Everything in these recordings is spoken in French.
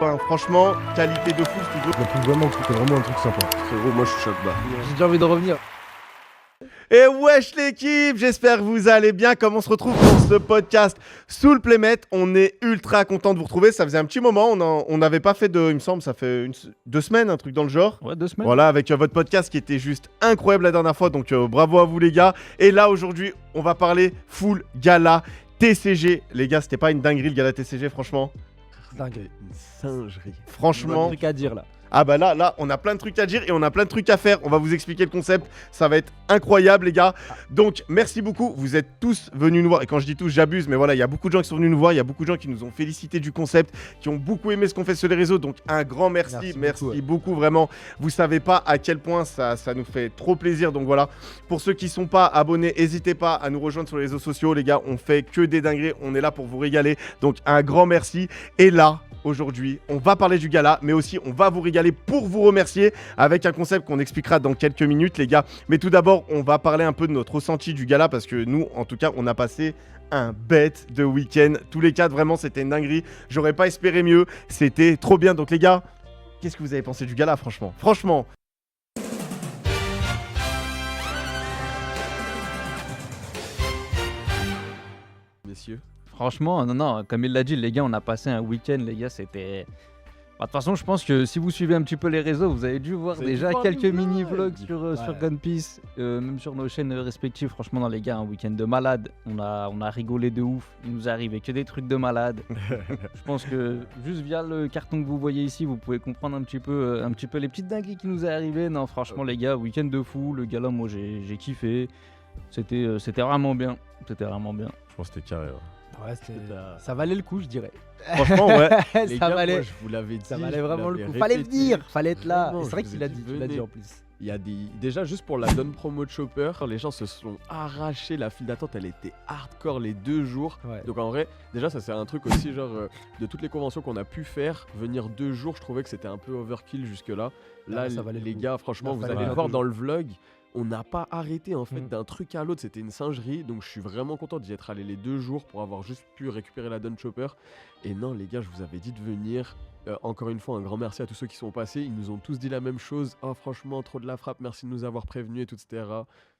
Enfin, franchement, qualité de fou, ce Je trouve vraiment que c'était vraiment un truc sympa. Frérot, moi je suis choc bas. J'ai déjà envie de revenir. Et wesh l'équipe, j'espère que vous allez bien. Comme on se retrouve pour ce podcast sous le Playmet, on est ultra content de vous retrouver. Ça faisait un petit moment, on n'avait pas fait il me semble, ça fait 2 semaines, un truc dans le genre. Ouais, 2 semaines. Voilà, avec votre podcast qui était juste incroyable la dernière fois, donc bravo à vous les gars. Et là aujourd'hui, on va parler full gala TCG. Les gars, c'était pas une dinguerie le gala TCG, franchement. Dingue. Une singerie. Franchement. Un truc à dire là. Ah bah là, on a plein de trucs à dire et on a plein de trucs à faire. On va vous expliquer le concept. Ça va être incroyable, les gars. Donc, merci beaucoup. Vous êtes tous venus nous voir. Et quand je dis tous, j'abuse. Mais voilà, il y a beaucoup de gens qui sont venus nous voir. Il y a beaucoup de gens qui nous ont félicité du concept, qui ont beaucoup aimé ce qu'on fait sur les réseaux. Donc, un grand merci. Merci beaucoup, vraiment. Vous savez pas à quel point ça nous fait trop plaisir. Donc, voilà. Pour ceux qui sont pas abonnés, n'hésitez pas à nous rejoindre sur les réseaux sociaux, les gars. On fait que des dingueries. On est là pour vous régaler. Donc, un grand merci. Et là, aujourd'hui, on va parler du gala, mais aussi on va vous régaler pour vous remercier avec un concept qu'on expliquera dans quelques minutes, les gars. Mais tout d'abord, on va parler un peu de notre ressenti du gala parce que nous, en tout cas, on a passé un bête de week-end. Tous les quatre, vraiment, c'était une dinguerie. J'aurais pas espéré mieux. C'était trop bien. Donc, les gars, qu'est-ce que vous avez pensé du gala, franchement? Franchement. Messieurs. Franchement, non, comme il l'a dit, les gars, on a passé un week-end, les gars, c'était... Bah, de toute façon, je pense que si vous suivez un petit peu les réseaux, vous avez dû voir Vous avez déjà dû voir quelques des mini-vlogs vlogs. sur Gunpeace, même sur nos chaînes respectives. Franchement, les gars, un week-end de malade. On a rigolé de ouf. Il nous est arrivé que des trucs de malade. Je pense que juste via le carton que vous voyez ici, vous pouvez comprendre un petit peu les petites dingueries qui nous est arrivé. Non, franchement, les gars, week-end de fou. Le gala, moi, j'ai kiffé. C'était vraiment bien. C'était vraiment bien. Je pense que c'était carré. Ouais, ça valait le coup, je dirais. Franchement, ouais. Les ça gars, valait, moi, je vous l'avais dit. ça je valait vous vraiment le l'avais coup. Fallait répété. venir, fallait être là. Vraiment, Et c'est vrai je qu'il vous a ai dit, dit, tu l'as dit venez. en plus. Il y a des... Déjà, juste pour la donne promo de Chopper, les gens se sont arrachés. La file d'attente, elle était hardcore les 2 jours. Ouais. Donc en vrai, déjà, ça c'est un truc aussi, genre, de toutes les conventions qu'on a pu faire, venir 2 jours, je trouvais que c'était un peu overkill jusque-là. Là, Ah, ça valait le les coup. gars, franchement, Là, vous fallait allez faire voir 2 dans le vlog, on n'a pas arrêté en fait Mm. d'un truc à l'autre, c'était une singerie. Donc je suis vraiment content d'y être allé les 2 jours pour avoir juste pu récupérer la donne Chopper. Et non, les gars, je vous avais dit de venir. Encore une fois, un grand merci à tous ceux qui sont passés. Ils nous ont tous dit la même chose. Oh, franchement, trop de la frappe, merci de nous avoir prévenus et tout, etc.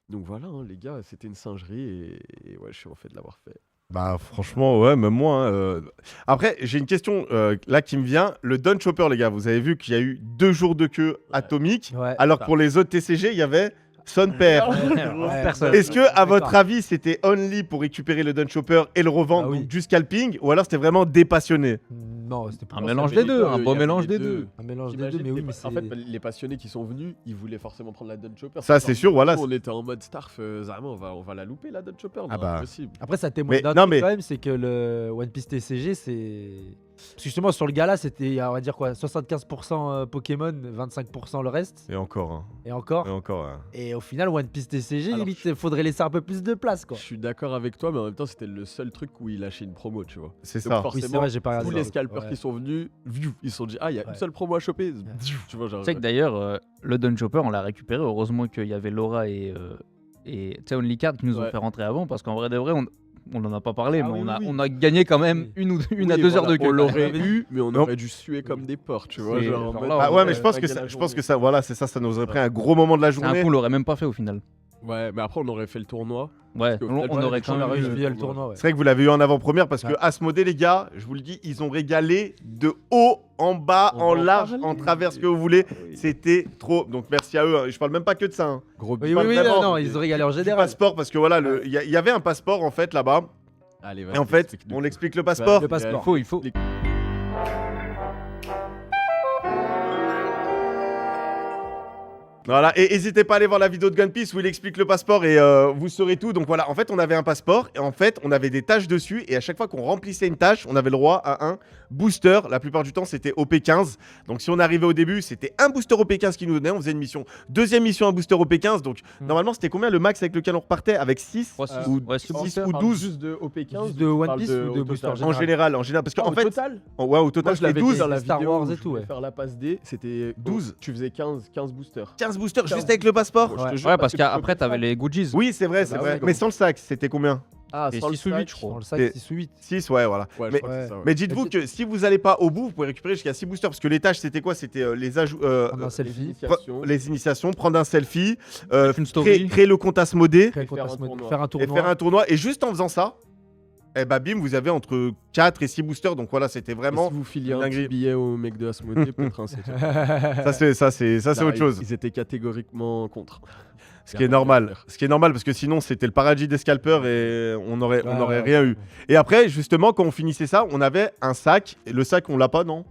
Donc voilà, hein, les gars, c'était une singerie et ouais, je suis en fait de l'avoir fait. Bah franchement, ouais, même moi. Après, j'ai une question là qui me vient. Le Don Chopper, les gars, vous avez vu qu'il y a eu 2 jours de queue atomique, Ouais. alors que pour les autres TCG, il y avait son père. Ouais. Personne. Est-ce que, à votre D'accord. avis, c'était only pour récupérer le Don Chopper et le revendre, Ah oui. donc du scalping, ou alors c'était vraiment dépassionné? Non, c'était pas Un Non, mélange ça avait des les deux, deux, un il y beau avait mélange les des deux. un mélange des deux, J'imagine mais oui, les- mais en fait, c'est. les passionnés qui sont venus, ils voulaient forcément prendre la Don Chopper. Ça, c'est sûr, voilà. Nous, on était en mode Starf, vraiment, on va la louper la Don Chopper. Ah Non, bah. impossible. Après, ça témoigne Mais- d'un non, truc mais- quand même, c'est que le One Piece TCG, c'est. Parce que justement, sur le gala, c'était, on va dire quoi, 75% Pokémon, 25% le reste, Et encore, hein. et encore. Et encore, hein. Et au final, One Piece TCG, Alors, limite, il faudrait laisser un peu plus de place, quoi. Je suis d'accord avec toi, mais en même temps, c'était le seul truc où il lâchait une promo, tu vois. C'est Donc ça. Oui, c'est forcément, vrai, j'ai pas tous regardé. les scalpers Ouais. qui sont venus, ils se sont dit, ah, il y a une Ouais. seule promo à choper. Tu vois, genre. Tu sais que d'ailleurs, le Don Chopper, on l'a récupéré. Heureusement qu'il y avait Laura et tu sais, Only Card qui nous ont Ouais. fait rentrer avant parce qu'en vrai de vrai, on en a pas parlé, Ah mais oui, on, a, oui. on a gagné quand même Oui. une Oui, à 2 heures voilà, de queue. On l'aurait quand même. eu, mais on Non. aurait dû suer comme des porcs, tu vois. C'est- Genre, en genre mode, là, Ah on ouais, aurait mais je pense que ça, voilà, c'est ça, ça nous aurait pris un gros moment de la C'est un journée. coup, on l'aurait même pas fait au final. Ouais, mais après, on aurait fait le tournoi. Ouais, qu'au on, final, on ouais, aurait les quand gens même auraient eu eu via le tournoi, ouais. C'est vrai que vous l'avez eu en avant-première parce que Ouais. Asmodée, les gars, je vous le dis, ils ont régalé de haut en bas, On en va en large, parler. en travers, ce que vous voulez. Oui. C'était trop. Donc merci à eux. Hein. Je parle même pas que de ça. Hein. Gros Oui, pas oui, oui, vraiment, non, mais ils ont régalé en Du général. passeport, parce que voilà, il y avait un passeport en fait là-bas. Allez, Et en fait, on explique le passeport. Le passeport. Il faut. Voilà, et n'hésitez pas à aller voir la vidéo de Gunpeace où il explique le passeport et vous saurez tout. Donc voilà, en fait, on avait un passeport et en fait, on avait des tâches dessus. Et à chaque fois qu'on remplissait une tâche, on avait le droit à un booster. La plupart du temps, c'était OP15. Donc si on arrivait au début, c'était un booster OP15 qui nous donnait. On faisait une mission. Deuxième mission, un booster OP15. Donc normalement, c'était combien le max avec lequel on repartait? Avec 6 Ouais, six. ou Ouais, six 6 boosters. ou 12 Juste de OP15 Juste de ou tu One parles Piece ou de au booster total en général. Parce qu'en Au fait, total ouais, au total, Moi, je l'avais c'était dit 12. dans la Star vidéo Wars où et je tout, voulais ouais. faire la passe D, c'était 12. Tu faisais 15 boosters. 15 boosters Quinze. juste avec le passeport. Je te jure, Ouais, parce que tu peux qu'après, pas t'avais faire. les goodies. Oui, c'est vrai, c'est Bah vrai. ouais, Mais sans le sac, c'était combien? Ah, Et sans le 6 ou 8, sac, je crois. Dans le sac, C'est- 6 ou 8. 6, ouais, voilà. Ouais, je mais crois que c'est ça, ouais. mais dites-vous que si vous allez pas au bout, vous pouvez récupérer jusqu'à 6 boosters. Parce que les tâches, c'était quoi? C'était les ajouts. Prendre un Les selfie. initiations. Les initiations, prendre un selfie, Une story. créer le compte Asmodée Créer Et faire un tournoi. faire un et tournoi. faire un tournoi. Et juste en faisant ça, eh bah bim, vous avez entre 4 et 6 boosters. Donc voilà, c'était Et vraiment. si vous filiez un dinguerie. petit billet au mec de Asmodée, peut-être un septième. Ça, c'est Là, autre chose. Ils étaient catégoriquement contre. Ce qui est normal. Ce qui est normal parce que sinon, c'était le paradis des scalpers et on aurait rien eu. Et après, justement, quand on finissait ça, on avait un sac. Et le sac, on l'a pas, non?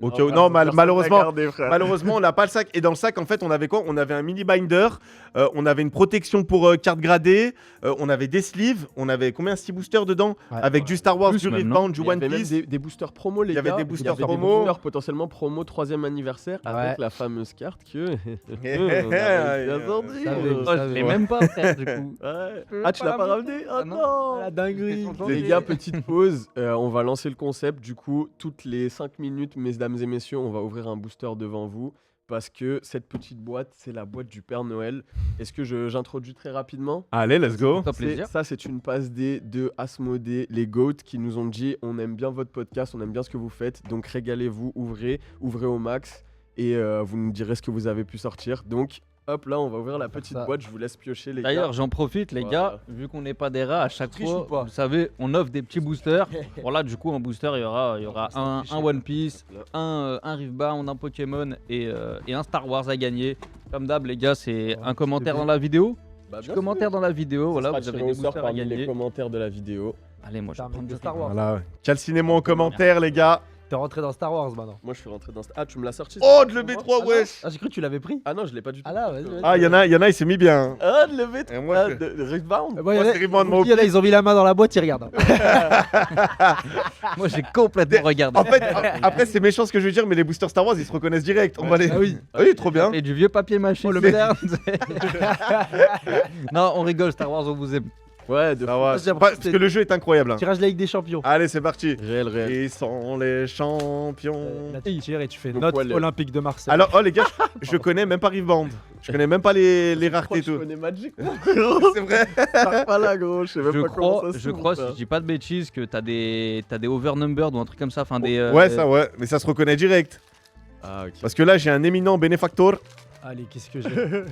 Ok, non, malheureusement, malheureusement, on n'a pas le sac. Et dans le sac, en fait, on avait quoi? On avait un mini binder, on avait une protection pour carte gradée, on avait des sleeves, on avait combien? 6 boosters dedans? Ouais. Avec du Star Wars, Plus du même, non? Riftbound, du Il y One avait même Piece. des boosters promo, les Il y gars. avait des boosters des promo. boosters potentiellement promo 3e anniversaire avec la fameuse carte que. Eh, on a réussi à eh, sortir. ça avait- Oh, je l'ai même pas, frère, du coup. Ouais. peux Ah, tu pas l'as pas la ramené? Ah Oh non. non! La dinguerie. Les gars, petite pause. On va lancer le concept. Du coup, toutes les 5 minutes, mesdames et messieurs, on va ouvrir un booster devant vous. Parce que cette petite boîte, c'est la boîte du Père Noël. Est-ce que j'introduis très rapidement? Allez, let's go. Top plaisir. Ça, c'est une passe D de Asmodée, les GOAT, qui nous ont dit on aime bien votre podcast, on aime bien ce que vous faites, donc régalez-vous, ouvrez au max et vous nous direz ce que vous avez pu sortir. Donc, hop là, on va ouvrir la petite ça. boîte, je vous laisse piocher, les gars. D'ailleurs, j'en profite, les Voilà. gars, vu qu'on n'est pas des rats, à chaque Triche fois, ou pas vous savez, on offre des petits boosters. Voilà, du coup, en booster, il y aura un One Piece, un Riftbound, un Pokémon et un Star Wars à gagner. Comme d'hab, les gars, c'est un commentaire dans la vidéo. Bah, Petit bien commentaire sûr. dans la vidéo, Ça voilà, sera vous avez tiré des au sort boosters à parmi les gagner. commentaires de la vidéo. Allez, moi, je T'as un vais prendre mec de du Star Star Wars. Voilà. Calcinez-moi en commentaire, les gars. T'es rentré dans Star Wars maintenant. Moi, je suis rentré dans... Ah, tu me l'as sorti? Oh, de le B3, wesh. Ah, j'ai cru que tu l'avais pris. Ah non, je l'ai pas du tout. Ah là, vas-y. Ah, il y en a, il s'est mis bien. Ah, de le V3 Et moi, ah, je- de Riftbound. Bon, Moi, c'est Ribbon, moi, il y en a, ils ont mis la main dans la boîte, ils regardent. Moi, j'ai complètement regardé. En fait, après, c'est méchant ce que je veux dire, mais les boosters Star Wars, ils se reconnaissent direct. On va les... Ah oui. Oui, trop bien. Et du vieux papier mâché. Oh, le moderne. Non, on rigole, Star Wars, on vous aime. Ouais, de Ça va. J'ai l'impression Parce que que le jeu est incroyable. hein. Tirage de la Ligue des Champions. Allez, c'est parti. réel. Ils sont les champions. Là, tu tires et tu fais Donc, note ouais, le- olympique de Marseille. Alors, oh les gars, je connais même pas Riftbound. Je connais même pas les raretés et Je tout. connais Magic. C'est vrai. Pars pas là, gros. Je sais même Je pas comment crois, ça je s'ouvre, crois, ça. si je dis pas de bêtises, que t'as des overnumbered ou un truc comme ça. Enfin, des. Ouais, ça, ouais. Mais ça se reconnaît direct. Ah, ok. Parce que là, j'ai un éminent bénéfacteur. Allez, qu'est-ce que j'ai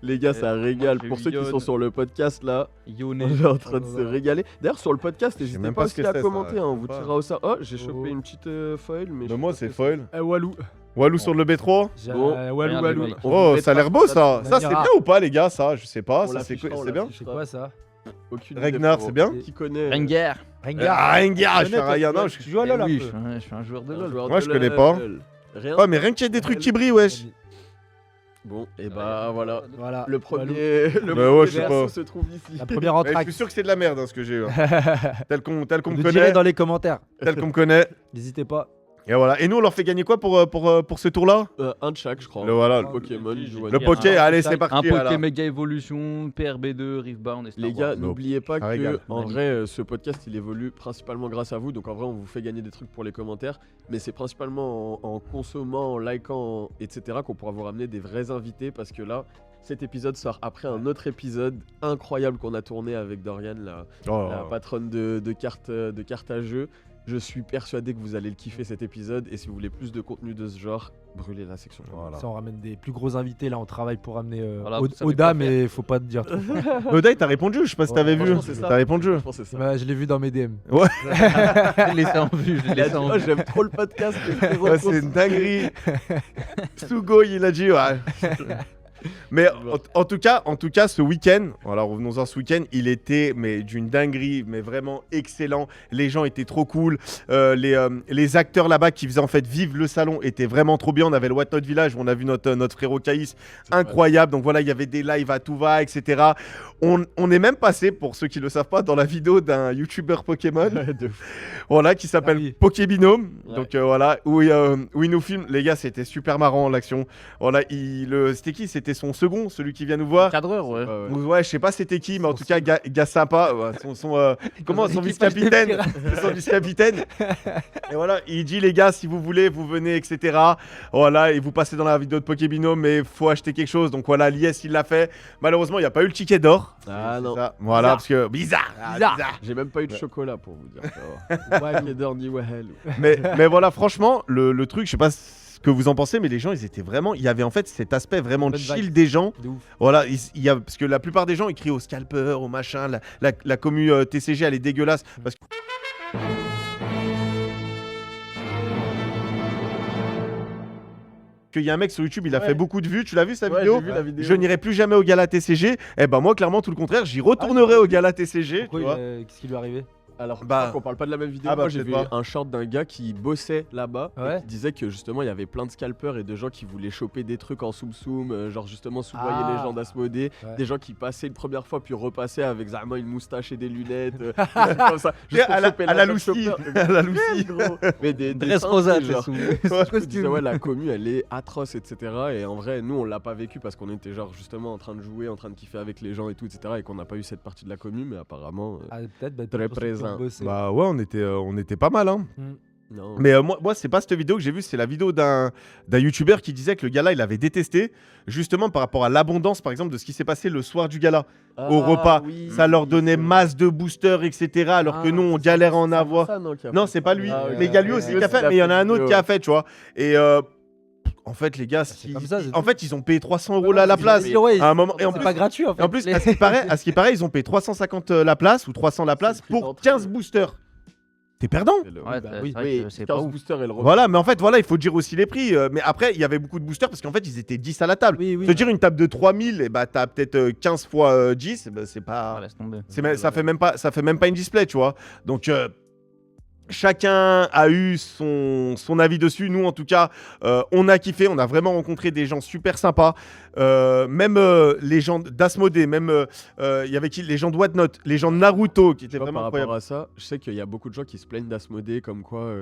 Les gars, ça régale. j'ai Pour ceux qui Yone. sont sur le podcast là, Yone. on est en train de se régaler. D'ailleurs, sur le podcast, n'hésitez même pas pas ce que aussi à c'est, ça, commenter. je On sais vous pas. tirera au sort. Oh, j'ai Oh. chopé une petite foil. Mais De moi, c'est foil. Walou. Walou sur le B3. J'ai Bon. Walou, Rien, Walou. les mecs. Oh, ça a l'air beau ça. on Ça, c'est ira. bien ou pas, les gars? Ça, je sais pas. On Ça, c'est l'affichera, on c'est bien. C'est quoi ça Aucune idée, Ragnar, frérot. c'est bien. Qui connaît Rengar. Rengar. Ah, Rengar, je Tu suis un Ryan. Non, Tu joues à Eh LoL un oui, peu. je suis un joueur de un LoL. joueur Moi, de je connais LoL. pas. Rien. Ouais, mais rien qu'il y ait des trucs qui brillent, wesh. Bon, et bah voilà. Voilà. Le Walou. premier, le Bah ouais, premier je sais verso pas. se trouve ici. La première Mais je entraque. suis sûr que c'est de la merde, hein, ce que j'ai eu. hein. tel qu'on me Vous direz connaît. dans les commentaires. Tel qu'on me connaît. N'hésitez pas. Et voilà. Et nous, on leur fait gagner quoi pour ce tour-là? Un de chaque, je crois. Le voilà. Le Pokémon. du Le One Poké, Piece. allez, c'est Un parti. Poké alors. Mega Evolution, PRB2, Riftbound et Star Les gars, Wars. n'oubliez pas Ça régale. que en vrai, ce podcast il évolue principalement grâce à vous. Donc en vrai, on vous fait gagner des trucs pour les commentaires, mais c'est principalement en consommant, en likant, etc. qu'on pourra vous ramener des vrais invités. Parce que là, cet épisode sort après un autre épisode incroyable qu'on a tourné avec Dorian, Oh. la patronne de cartes à jeu. Je suis persuadé que vous allez le kiffer cet épisode. Et si vous voulez plus de contenu de ce genre, brûlez la section. Voilà. Ça, on ramène des plus gros invités. Là, on travaille pour ramener Voilà, vous savez Oda, quoi mais faut pas te dire trop. Oda, t'as répondu, je sais pas si Ouais, t'avais vu. franchement, c'est ça. T'as répondu. Je pense que c'est ça. Bah, je l'ai vu dans mes DM. Je l'ai laissé en vue, je l'ai Il a dit, laissé en oh, vue. j'aime trop le podcast. les frérots, Ouais, c'est une dinguerie. Sugo, il a dit, ouais. Mais en tout cas, ce week-end, voilà, revenons-en ce week-end, il était mais d'une dinguerie, mais vraiment excellent. Les gens étaient trop cool. Les acteurs là-bas qui faisaient en fait vivre le salon étaient vraiment trop bien. On avait le What Not Village, on a vu notre frérot Caïs, incroyable. Donc voilà, il y avait des lives à tout va, etc. On est même passé, pour ceux qui le savent pas, dans la vidéo d'un YouTuber Pokémon, De voilà, qui s'appelle Ah oui. Pokébinome. Ouais. Donc voilà, où il nous filme. Les gars, c'était super marrant l'action. Voilà, c'était qui? C'était c'était son second, celui qui vient nous voir. Cadreur, ouais. Ouais, je sais pas c'était qui, mais en tout cas, gars sympa. Ouais, comment son vice-capitaine son vice-capitaine. Et voilà, il dit les gars, si vous voulez, vous venez, etc. Voilà, et vous passez dans la vidéo de Pokébino, mais faut acheter quelque chose. Donc voilà, Lies, il l'a fait. Malheureusement, il n'y a pas eu le ticket d'or. Ah C'est non. ça. Voilà, parce que bizarre. J'ai même pas eu de chocolat pour vous dire. Ouais, Kedor ni Wahel. Mais voilà, franchement, le truc, je sais pas ce que vous en pensez, mais les gens, ils étaient vraiment. Il y avait en fait cet aspect vraiment Bonne chill vibe. des gens. De ouf. Voilà, il y a, parce que la plupart des gens, ils crient au scalper, au machin. La commu TCG, elle est dégueulasse. Parce que. Qu'il y a un mec sur YouTube, il a Ouais. fait beaucoup de vues. Tu l'as vu sa Ouais, vidéo j'ai vu la vidéo. Je n'irai plus jamais au gala TCG. Eh ben moi, clairement, tout le contraire, j'y retournerai au gala TCG. Pourquoi tu vois. qu'est-ce qui lui est arrivé? Alors, Bah. qu'on parle pas de la même vidéo. Ah bah, Moi, j'ai vu peut-être pas. un short d'un gars qui bossait là-bas et Ouais. qui disait que justement il y avait plein de scalpers et de gens qui voulaient choper des trucs en soum-soum, genre justement soudoyer Ah. les gens d'Asmodée, Ouais. des gens qui passaient une première fois puis repassaient avec Zama une moustache et des lunettes, des trucs comme ça. Juste pour À la choper à la top Lucie. shopper. À la Lucie. Gros. Mais des Dress singeries, rosate, genre. sous Je me disais, costume. ouais, la commu elle est atroce, etc. Et en vrai, nous on l'a pas vécu parce qu'on était genre justement en train de jouer, en train de kiffer avec les gens et tout, etc. Et qu'on n'a pas eu cette partie de la commu, mais apparemment. Ah, peut-être. Bah, Très pour ceux qui ont présent. bossé. Bah ouais, on était pas mal, hein. Non. Mais moi c'est pas cette vidéo que j'ai vue, c'est la vidéo d'un youtubeur qui disait que le gala il avait détesté, justement par rapport à l'abondance par exemple de ce qui s'est passé le soir du gala. Au repas, oui, Ça leur oui, donnait c'est- masse de boosters, etc. Alors que nous on galère à en c'est avoir. ça, non, qui a Non, fait c'est ça. pas lui. Ah, ok. Mais il y a lui aussi qui a fait, mais il y en a un autre qui a fait, tu vois. Et en fait, les gars, c'est comme ça, c'est en tout. fait, ils ont payé 300 € là à la place. Ouais, À un moment, et en c'est plus, pas gratuit en fait. et en plus, à ce qui paraît, ils ont payé 350 la place ou 300 la place C'est le prix pour d'entrée. 15 boosters. T'es perdant. Et le- Ouais, bah c'est oui. vrai Oui, que c'est pas 15 ouf. boosters et le repas. Voilà, mais en fait, voilà, il faut dire aussi les prix. Mais après, il y avait beaucoup de boosters parce qu'en fait, ils étaient 10 à la table. Oui, oui. Se dire une table de 3000, et bah t'as peut-être 15 fois 10, bah, c'est pas. Ah, laisse tomber. Ça fait même pas une display, tu vois. Donc chacun a eu son avis dessus. Nous, en tout cas, on a kiffé. On a vraiment rencontré des gens super sympas. Même les gens d'Asmodée, même il y avait qui, les gens de Whatnot, les gens de Naruto, qui étaient Tu vois, vraiment par incroyables. rapport à ça, je sais qu'il y a beaucoup de gens qui se plaignent d'Asmodée comme quoi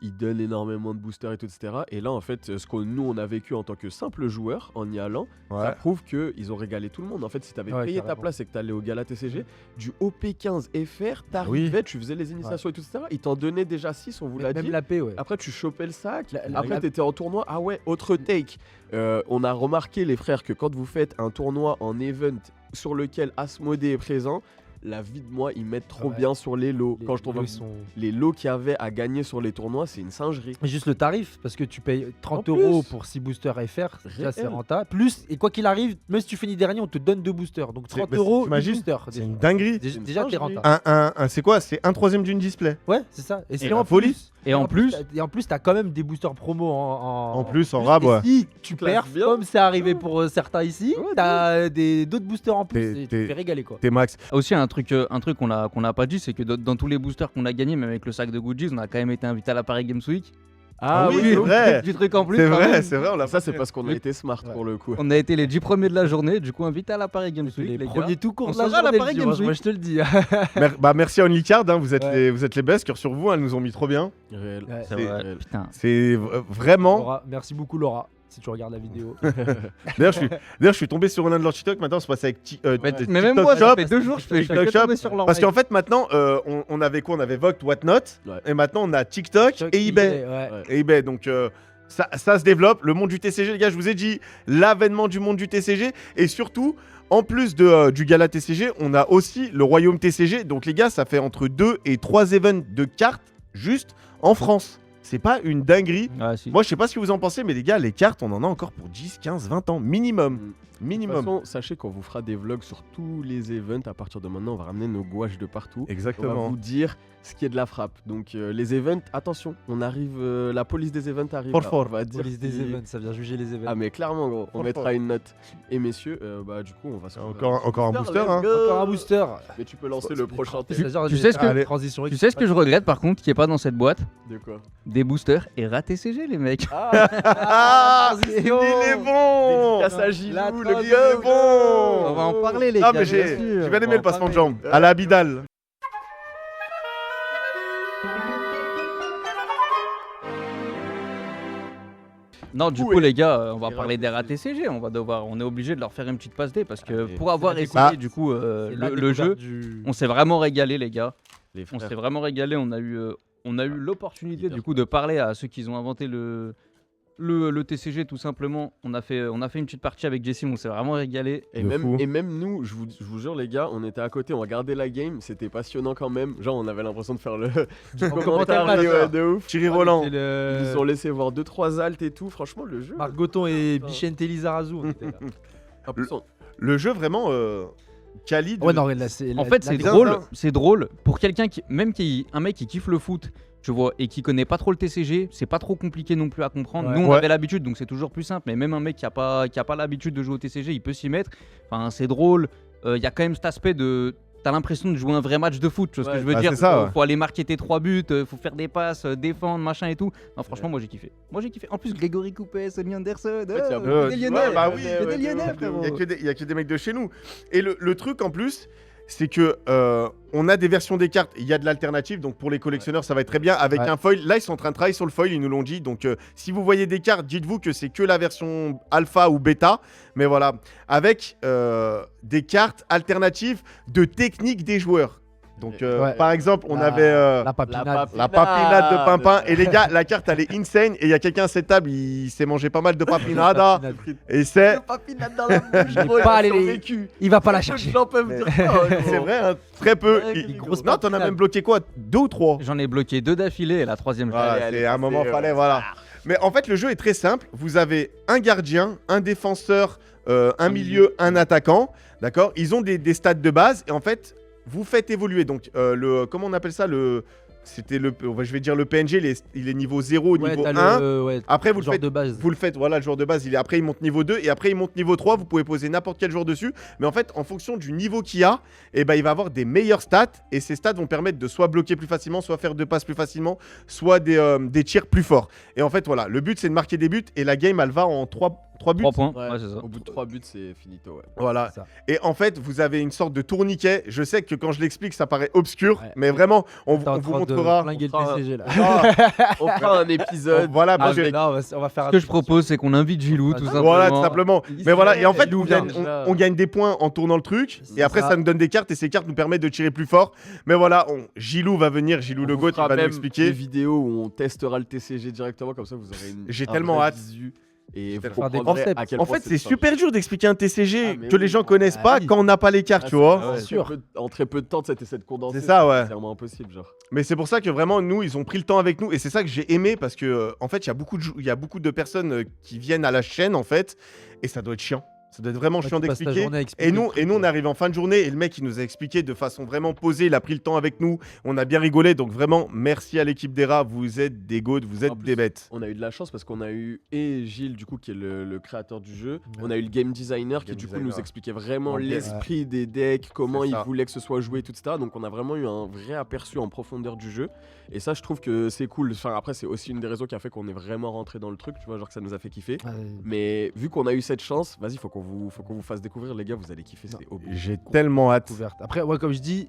ils donnent énormément de boosters et tout, etc. Et là, en fait, ce que nous, on a vécu en tant que simple joueur en y allant, ça prouve qu'ils ont régalé tout le monde. En fait, si t'avais Ouais, payé ta carrément. place et que t'allais au gala TCG, du OP15 FR, t'arrivais, tu faisais les initiations et tout, etc. Ils t'en donnaient déjà 6, on vous l'a Même dit. la paix, ouais. Après, tu chopais le sac. La- Après, la- t'étais en tournoi. Ah ouais, autre take. On a remarqué, les frères, que quand vous faites un tournoi en event sur lequel Asmodée est présent, la vie de moi, ils mettent trop Ouais. bien sur les lots. Les- Quand je trouve les lots, ils sont- les lots qu'il y avait à gagner sur les tournois, c'est une singerie. Mais juste le tarif, parce que tu payes 30 En € plus. pour 6 boosters FR, déjà c'est Réel. rentable. Plus, et quoi qu'il arrive, même si tu finis dernier, on te donne 2 boosters. Donc 30 mais €, t'imagines, 2 boosters. C'est une dinguerie. C'est une Déjà, t'es singerie. rentable. C'est quoi? C'est un troisième d'une display. Ouais, c'est ça. Et c'est la en folie. plus. Et en plus, t'as quand même des boosters promo En plus, en plus. rab, Et ouais. si tu Classe perds, bien. comme c'est arrivé pour certains ici, Ouais, t'as d'autres boosters en plus. T'es- Et tu t'es- te fais régaler quoi. T'es max. aussi un truc qu'on n'a pas dit, c'est que dans tous les boosters qu'on a gagnés, même avec le sac de Goodies, on a quand même été invité à la Paris Games Week. Ah oui, c'est vrai. Du truc en plus. C'est quand vrai, même. c'est vrai. On l'a Ça, pas c'est fait. parce qu'on a été smart Ouais. pour le coup. On a été les 10 premiers de la journée, du coup invité à la Paris Games Week. Les les premiers gars. tout court On de la sera à la journée, Paris le Games dimanche, moi Week. je te le dis. Merci à OnlyCard, hein, vous êtes Ouais. les best. Cœur sur vous, elles nous ont mis trop bien. Réel. Ouais. C'est C'est- vrai. réel. Putain. C'est vraiment. Laura, merci beaucoup Laura, si tu regardes la vidéo. D'ailleurs, je suis tombé sur un de leurs TikTok. Maintenant, on se passe avec Mais même moi, ça fait 2 jours, je fais TikTok que Shop. tomber sur leur Parce mail. qu'en fait, maintenant, on avait quoi? On avait Vogt, Whatnot. Ouais. Et maintenant, on a TikTok et eBay. Ouais. Et eBay. Donc, ça se développe. Le monde du TCG, les gars, je vous ai dit, l'avènement du monde du TCG. Et surtout, en plus du gala TCG, on a aussi le royaume TCG. Donc, les gars, ça fait entre 2 et 3 events de cartes juste en France. C'est pas une dinguerie. Ouais, si. Moi, je sais pas ce que vous en pensez, mais les gars, les cartes, on en a encore pour 10, 15, 20 ans minimum. De toute Minimum. façon, sachez qu'on vous fera des vlogs sur tous les events. À partir de maintenant, on va ramener nos gouaches de partout. On va Exactement. vous dire ce qui est de la frappe. Donc les events, attention, on arrive, la police des events arrive. Fort, là. fort. On va dire Police des si- events, ça vient juger les events. Ah mais clairement gros, on Fort, mettra fort. une note. Et messieurs, bah du coup on va se Encore un booster, hein. Encore un booster. Mais tu peux lancer le prochain thème. C'est-à-dire tu des- sais ce que- Allez, transition Tu sais ce que je regrette par contre, qui est pas dans cette boîte? De quoi? Des boosters et TCG les mecs. Ah, il est bon. Dédicace à Gilou, La le transition. gars Il est bon. On va en parler les Ah, gars. mais bien j'ai sûr. bien On aimé va le en passement de parler. jambes. À la Abidal. Non, du Où coup, est- les gars, on va les parler des RATCG? RATCG. On est obligé de leur faire une petite passe D parce que Allez. pour avoir C'est la écouté découverte. du coup C'est la le jeu, découverte du- on s'est vraiment régalé, les gars. Les On frères. s'est vraiment régalé. On a eu l'opportunité Hyper du coup de parler à ceux qui ont inventé le TCG tout simplement. On a fait une petite partie avec Jessim, on s'est vraiment régalé. Et De même, fou. et même nous, je vous jure les gars, on était à côté, on regardait la game, c'était passionnant quand même. Genre on avait l'impression de faire le du commentaire commentaire, ouais, de ouf. Thierry Roland. C'est Ils nous le... ont laissé voir 2-3 altes et tout. Franchement le jeu. Margoton et Putain. Bichente Lizarazu. on était là. En plus, on- Le jeu vraiment quali. de- Ouais, non, là, c'est. En fait, c'est bien drôle. ça. C'est drôle pour quelqu'un un mec qui kiffe le foot, tu vois, et qui connaît pas trop le TCG. C'est pas trop compliqué non plus à comprendre. Ouais. Nous, on Ouais. avait l'habitude, donc c'est toujours plus simple. Mais même un mec qui a pas l'habitude de jouer au TCG, il peut s'y mettre. Enfin, c'est drôle. Il y a quand même cet aspect de. T'as l'impression de jouer un vrai match de foot, tu vois ce Ouais. que je veux Bah, dire. c'est ça, ouais. Faut aller marquer tes 3 buts, faut faire des passes, défendre, machin et tout. Non, franchement, moi j'ai kiffé. En plus, Grégory Coupet, Sonny Anderson, il y a oh, beaucoup des de- Lyonnais. Ouais, bah oui, Il y a des ouais, Lyonnais, ouais, frérot. Il y a que des mecs de chez nous. Et le truc en plus, c'est que on a des versions des cartes. Il y a de l'alternative, donc pour les collectionneurs, ça va être très bien. Avec Ouais. un foil, là ils sont en train de travailler sur le foil, ils nous l'ont dit. Donc si vous voyez des cartes, dites-vous que c'est que la version alpha ou bêta. Mais voilà, avec des cartes alternatives de technique des joueurs. Donc Ouais. par exemple, on La- avait La papinade. la papinade de Pimpin. Et les gars, la carte elle est insane. Et il y a quelqu'un à cette table, il s'est mangé pas mal de papinada. Et c'est. papinade dans la bouche, Il gros, est pas il a allé les- survécu. Il va pas la Peu de chercher. gens peuvent dire ça, gros. C'est vrai, hein, très peu. Ouais, Il- grosse non, t'en as papinade. même bloqué quoi 2 ou 3 J'en ai bloqué 2 d'affilée et la troisième, je l'ai. Voilà, Allez, allez, c'est à un moment, passez, fallait, ouais. voilà. Mais en fait, le jeu est très simple. Vous avez un gardien, un défenseur, un milieu, un attaquant. D'accord. Ils ont des stats de base. Et en fait, vous faites évoluer. Donc, comment on appelle ça C'était je vais dire le PNG, il est niveau 0, Ouais, niveau t'as 1. le. Ouais, Après, vous le le genre faites. de base. Vous le faites, voilà, le joueur de base, après il monte niveau 2 et après il monte niveau 3, vous pouvez poser n'importe quel joueur dessus, mais en fait en fonction du niveau qu'il a, il va avoir des meilleures stats et ces stats vont permettre de soit bloquer plus facilement, soit faire 2 passes plus facilement, soit des tirs plus forts. Et en fait voilà, le but c'est de marquer des buts et la game elle va en 3 buts. 3 points. Ouais, Ouais, c'est ça. Au bout de 3 buts, c'est finito. Ouais. Voilà. C'est ça. Et en fait, vous avez une sorte de tourniquet. Je sais que quand je l'explique, ça paraît obscur, Ouais. mais vraiment, on T'es en vous train de montrera. flinguer le On fera un- TCG là. Ah, On fera un épisode. voilà, moi, avec- je- Non, on va faire Ce que je propose, c'est qu'on invite Gilou, tout simplement. Voilà, tout simplement. Mais voilà, et en fait, Gilou on vient. gagne, on gagne des points en tournant le truc, C'est et après, ça. ça nous donne des cartes, et ces cartes nous permettent de tirer plus fort. Mais voilà, Gilou va venir, Gilou On le vous GOAT, il fera va nous même expliquer. des vidéos où on testera le TCG directement, comme ça vous aurez une. J'ai un tellement vrai hâte. visu et vous Faire des comprendrez concepts. à quel En point fait, c'est simple. super dur d'expliquer un TCG Ah, mais que oui. les gens connaissent Ah, pas oui. quand on n'a pas les cartes, Ah, tu vois. c'est- Ouais, sûr. En très peu de temps, cette essai de condenser. C'est ça, ouais. C'est vraiment impossible, genre. Mais c'est pour ça que vraiment, nous, ils ont pris le temps avec nous. Et c'est ça que j'ai aimé parce que, en fait, il y a beaucoup de personnes qui viennent à la chaîne, en fait. Et ça doit être chiant. Ça doit être vraiment Ouais, chiant tu passes ta d'expliquer. journée à expliquer Et nous, le truc, on ouais. arrive en fin de journée et le mec, il nous a expliqué de façon vraiment posée. Il a pris le temps avec nous. On a bien rigolé. Donc vraiment, merci à l'équipe d'ERA. Vous êtes des goats, vous êtes En plus, des bêtes. On a eu de la chance parce qu'on a eu et Gilles, du coup, qui est le créateur du jeu. Ouais. On a eu le game designer qui, Game du coup, designer. nous expliquait vraiment Ouais. l'esprit des decks, comment C'est il ça. voulait que ce soit joué, tout ça. Donc, on a vraiment eu un vrai aperçu en profondeur du jeu. Et ça, je trouve que c'est cool. Enfin, après, c'est aussi une des raisons qui a fait qu'on est vraiment rentré dans le truc, tu vois, genre que ça nous a fait kiffer. Ouais. Mais vu qu'on a eu cette chance, vas-y, faut qu'on vous fasse découvrir, les gars, vous allez kiffer, c'est obligé. J'ai tellement hâte. Découverte. Après, ouais, comme je dis,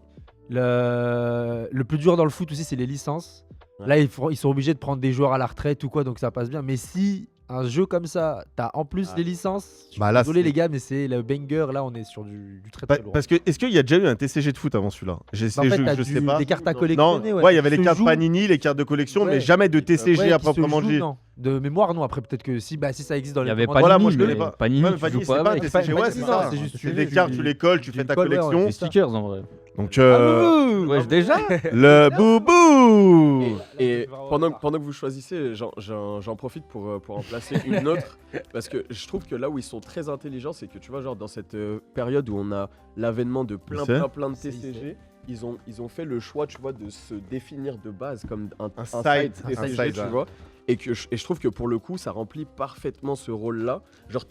le plus dur dans le foot aussi, c'est les licences. Ouais. Là, ils sont obligés de prendre des joueurs à la retraite ou quoi, donc ça passe bien. Mais si un jeu comme ça, t'as en plus Ah. les licences, je suis Bah là, désolé c'est- les gars, mais c'est le banger. Là, on est sur du très Pa- très lourd. Parce que, est-ce qu'il y a déjà eu un TCG de foot avant celui-là Bah, en fait, t'as je sais du- pas. des cartes à Non. Non, collectionner. ouais, il y avait les qui se cartes jouent. Panini, les cartes de collection, Ouais. mais jamais de TCG Ouais, à qui se proprement jouent, dit. non. De mémoire, non. Après, peut-être que si ça existe dans Il y les avait commandes- Voilà, Panini, moi, je connais mais pas. Panini, Ouais, mais tu Panini, joues pas c'est pas un avec. TCG, ouais, Panini, c'est non, ça. c'est juste C'est tu des fais cartes, du- tu les colles, tu du fais ta call, ouais, collection. Des stickers en vrai. Donc, Wesh, déjà le boubou. Et pendant que vous choisissez, j'en profite pour en placer une autre. Parce que je trouve que là où ils sont très intelligents, c'est que tu vois, genre dans cette période où on a l'avènement de plein de C'est- TCG, ils ont fait le choix, tu vois, de se définir de base comme un side, un TCG, side, tu ouais. vois. Et je trouve que pour le coup, ça remplit parfaitement ce rôle-là. Genre,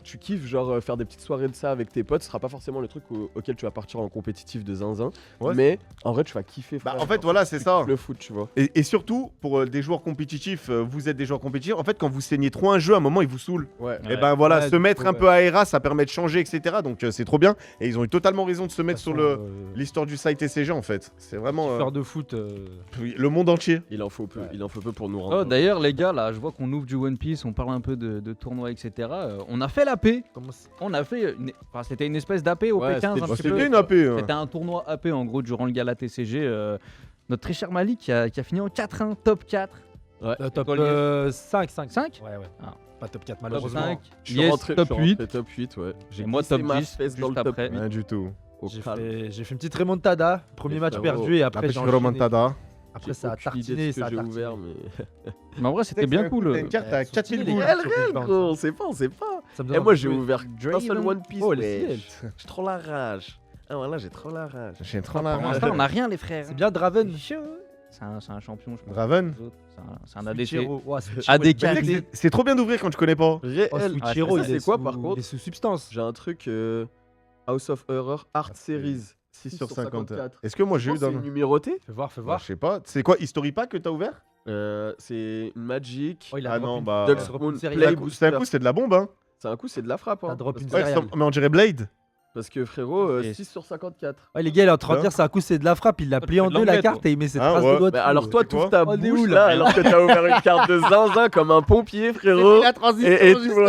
tu kiffes genre faire des petites soirées de ça avec tes potes, ce sera pas forcément le truc auquel tu vas partir en compétitif de zinzin, Ouais. mais en vrai tu vas kiffer. Bah, frère, en fait, genre, voilà, tu c'est kiffes ça. Le foot, tu vois. Et surtout, pour des joueurs compétitifs, vous êtes des joueurs compétitifs. En fait, quand vous saignez trop un jeu, à un moment, il vous saoule. Ouais. Et ben voilà, Ouais, se mettre du un coup, peu à ERA, ça permet de changer, etc. Donc c'est trop bien. Et ils ont eu totalement raison de se mettre sur l'histoire du site TCG en fait. C'est vraiment Faire de foot. le monde entier. Il en faut peu, Ouais. il en faut peu pour nous rendre. Oh, d'ailleurs, les gars, là, je vois qu'on ouvre du One Piece, on parle un peu de tournois, etc. On a fait l'AP. Comment c'est- On a fait. Enfin, c'était une espèce d'AP au Ouais, P15. c'était- un petit peu. C'était une AP. hein. C'était un tournoi AP en gros durant le gala TCG. Notre très cher Malik qui a fini en 4-1, top 4. Top Écolier. 5. 5 Ouais, ouais. Ah. Pas top 4, Top malheureusement. 5. Je suis Yes, rentré, top je suis 8. rentré top 8, ouais. Et moi, glissé top ma 10, fesse dans juste le top après. 8 Rien du tout. au J'ai calme. fait une petite remontada. Premier Et match frérot, perdu et après Après, j'ai je suis enchaîné. remontada. Après ça a Aucune idée de tartiné, ce ça a que j'ai tartiné. ouvert, mais. Mais en vrai, c'était bien cool. T'as une carte à Elles sont 4000 stylées, boules. les Elle sur réelle, Big gros, Bang, on sait pas, on sait pas. Ça me Et donne moi, un j'ai peu- ouvert un seul One Piece, Oh, elle est wesh. stylée, elle. J'ai trop la rage. Ah, voilà, j'ai trop la rage. J'ai trop Pour la l'instant, on n'a rien, les frères. C'est bien Draven. C'est un champion, je pense. Draven. Les autres, c'est un ADC. Switchero. Ouais, Switchero, ADC. il est Mais tu sais que c'est trop bien d'ouvrir quand tu connais pas. Réel. Oh, Switchero, ça, il est c'est quoi, sous- par contre Il est sous substance. J'ai un truc House of Horror Art Series. 6 sur 54. Est-ce que moi j'ai eu C'est dans. numéroté. Fais voir, fais Bah, voir. je sais pas. C'est quoi, History Pack que t'as ouvert? C'est Magic. Oh, il a Ah drop non, une- bah. Dux drop une Moon série. Play C'est Booster. un coup, c'est de la bombe, hein. C'est un coup, c'est de la frappe. T'as Hein, drop parce une que- Ouais, céréale. mais on dirait Blade. Parce que frérot, Et- 6 sur 54. Ouais, les gars, il est en train de Hein dire c'est un coup, c'est de la frappe. Il l'a Toi, plié tu en fais deux de la l'anglais, carte toi. et il met ses Ah, traces ouais. de doigts. Bah, dessus. alors toi, C'est quoi t'ouvres ta On est bouche où, là, là alors que t'as ouvert une carte de zinzin comme un pompier, frérot. Et tu vois.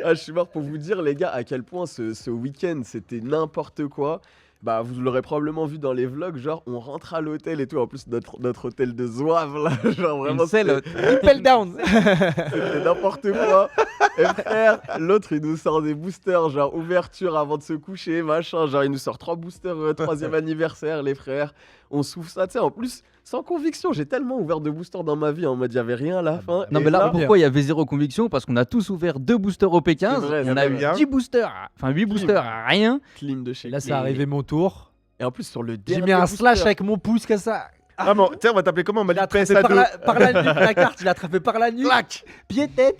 Ah, je suis mort pour vous dire, les gars, à quel point ce week-end c'était n'importe quoi. Bah, vous l'aurez probablement vu dans les vlogs, genre on rentre à l'hôtel et tout. En plus, notre hôtel de Zouave là, genre vraiment. Une selle. Impel down. C'était n'importe quoi. Et frère, l'autre il nous sort des boosters, genre ouverture avant de se coucher, machin. Genre il nous sort 3 boosters 3e anniversaire, les frères. On souffle ça, tu sais, en plus, sans conviction. J'ai tellement ouvert de boosters dans ma vie en mode il y avait rien à la fin. Non, Et mais là, là- pourquoi il y avait zéro conviction? Parce qu'on a tous ouvert 2 boosters au P15. C'est vrai, On c'est a eu vrai. 10 boosters, enfin 8 boosters à rien. clean de chez Et là, c'est clean. arrivé mon tour. Et en plus, sur le J'ai dernier mis un booster, slash avec mon pouce comme ça. Ah, bon, tiens, on va t'appeler comment? On m'a Il dit a attrapé PSA2. par la nuque la carte, il a attrapé par la nuque. Clac. Pied tête.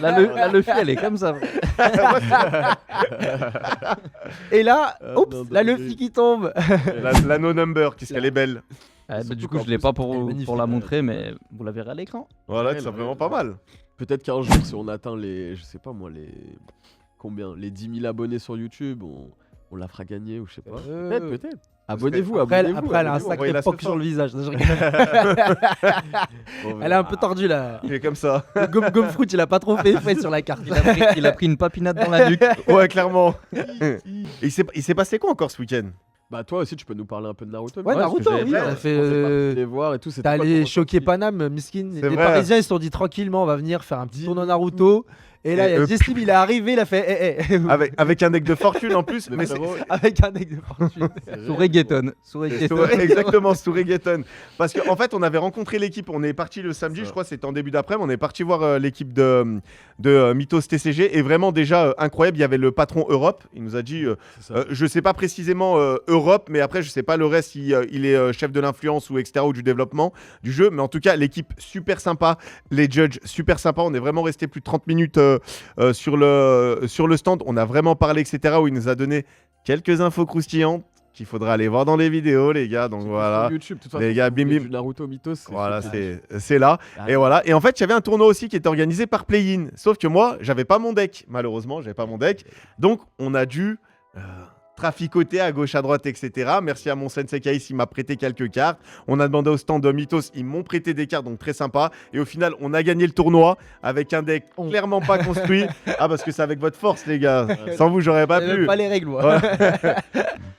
La Luffy, elle est comme ça. Et là, Ah, oups, non, la non, Luffy qui tombe. La no number, qu'est-ce qu'elle est belle. Du Surtout coup, qu'en je l'ai plus, pas elle est pour magnifique. la montrer, mais vous la verrez à l'écran. Voilà, Ouais, c'est la vraiment vraie, pas ouais. mal. Peut-être qu'un jour, si on atteint les, je sais pas moi, les combien, les 10 000 abonnés sur YouTube, on la fera gagner ou je sais pas. Peut-être, peut-être. Abonnez-vous, Après, abonnez-vous. après, elle a un abonnez-vous. envoyez sacré la poc ce sur le visage. Je rigole. Bon, Elle est un peu tordue là. Il est comme ça. Le gomme fruit, il a pas trop fait effet sur la carte. Il a pris une papinade dans la nuque. Ouais, clairement. Et il s'est passé quoi encore ce week-end? Bah toi aussi, tu peux nous parler un peu de Naruto. Ouais, mais- Naruto, j'avais oui. fait, On a ouais. fait. On s'est parti les voir et tout. c'était T'as quoi allé ton choquer ressenti Paname, Miskin. C'est Les vrai. Parisiens, ils se sont dit tranquillement, on va venir faire un petit tournoi Naruto. Et là, il y a Et Jessim, il est arrivé, il a fait Avec un deck de fortune en plus. Mais Mais c'est- frérot, avec un deck de fortune. Sous reggaeton. Sous reggaeton. Exactement, sous Reggaeton. Parce qu'en fait, on avait rencontré l'équipe. On est parti le samedi, Ça. je crois, c'était en début d'après-midi. On est parti voir l'équipe de Mythos TCG. Et vraiment, déjà, incroyable. Il y avait le patron Europe. Il nous a dit, c'est ça. je sais pas précisément Europe, mais après, je sais pas le reste, si il est chef de l'influence ou etc. ou du développement du jeu. Mais en tout cas, l'équipe super sympa. Les judges super sympa. On est vraiment resté plus de 30 minutes sur le stand. On a vraiment parlé, etc. Où il nous a donné quelques infos croustillantes qu'il faudra aller voir dans les vidéos, les gars. Donc Sur voilà. YouTube, de toute Les façon, gars, si bim, vous voulez bim. du Naruto Mythos. Voilà, c'est- c'est là. Ah, Et voilà. Et en fait, il y avait un tournoi aussi qui était organisé par Play-in. Sauf que moi, j'avais pas mon deck. Malheureusement, j'avais pas mon deck. Donc, on a dû traficoter à gauche, à droite, etc. Merci à mon sensei Kaïs, il m'a prêté quelques cartes. On a demandé au stand de Mythos, ils m'ont prêté des cartes, donc très sympa. Et au final, on a gagné le tournoi avec un deck clairement pas construit. Ah, parce que c'est avec votre force, les gars. Sans vous, j'aurais pas pu. Pas les règles, moi.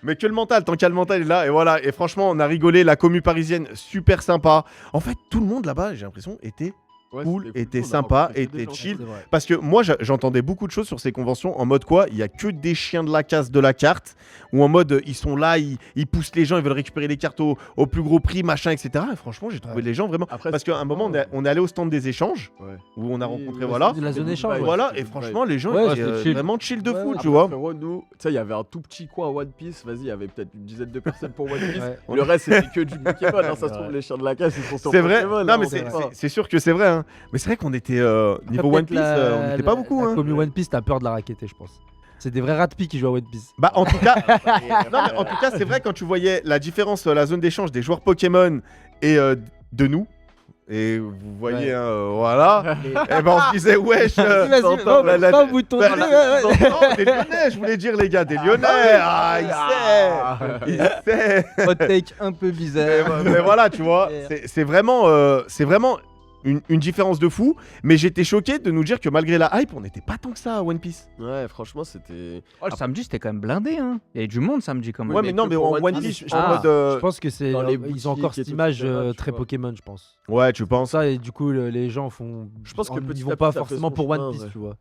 Mais que le mental, tant qu'il y a le mental est là. Et voilà. Et franchement, on a rigolé. La commu parisienne, super sympa. En fait, tout le monde là-bas, j'ai l'impression, était Ouais, cool, c'était était On a sympa, rencontré que des était gens chill. C'est vrai. Parce que moi, j'entendais beaucoup de choses sur ces conventions en mode quoi? Il y a que des chiens de la casse de la carte, ou en mode ils sont là, ils poussent les gens, ils veulent récupérer les cartes au plus gros prix, machin, etc. Et franchement, j'ai trouvé Ouais. les gens vraiment. Après, Parce qu'à un moment, on est allé au stand des échanges, Ouais. où on a Oui, rencontré, ouais, voilà. De la zone échange. Voilà, c'était et une franchement, vibe. les gens Ouais, étaient c'était chill. vraiment chill de Ouais, fou, ouais. tu Après, vois. frérot, nous, tu sais, il y avait un tout petit coin One Piece. Vas-y, il y avait peut-être une dizaine de personnes pour One Piece. Ouais. Le reste, c'était que du Pokémon. Hein, ça se trouve, les chiens de la casse, ils sont sur C'est vrai. Pokémon. Non, hein, mais on sait pas. c'est sûr que c'est vrai. Hein. hein. Mais c'est vrai qu'on était niveau Peut-être One Piece, on n'était pas beaucoup. La Hein. commu One Piece, t'as peur de la racketter, je pense. C'est des vrais ratpi qui jouent à One Piece. Bah en tout cas, non, mais en tout cas, c'est vrai quand tu voyais la différence, la zone d'échange des joueurs Pokémon et de nous. Et vous voyez, Ouais. hein, voilà. Et ben on se disait wesh. Vas-y, t'entends, va la- va au bouton. Bah, non, des Lyonnais, je voulais dire les gars, des Lyonnais. Ah, il sait. Hot take un peu bizarre. Mais voilà, tu vois, c'est vraiment une différence de fou. Mais j'étais choqué de nous dire que malgré la hype, on n'était pas tant que ça à One Piece. Ouais, franchement, c'était. Oh, le samedi, c'était quand même blindé. Hein. Il y avait du monde samedi quand même. Ouais, mais mais non, que mais pour en One One Piece, Piece, je en pense- mode. Je pense que c'est. dans les Ils ont encore boutiques cette et tout, image etc., tu très vois. Pokémon, je pense. Ouais, tu penses. Ça, et du coup, les gens font. Je pense que petit ils à vont petit, pas ça fait forcément son pour One chemin, Piece, ouais. tu vois.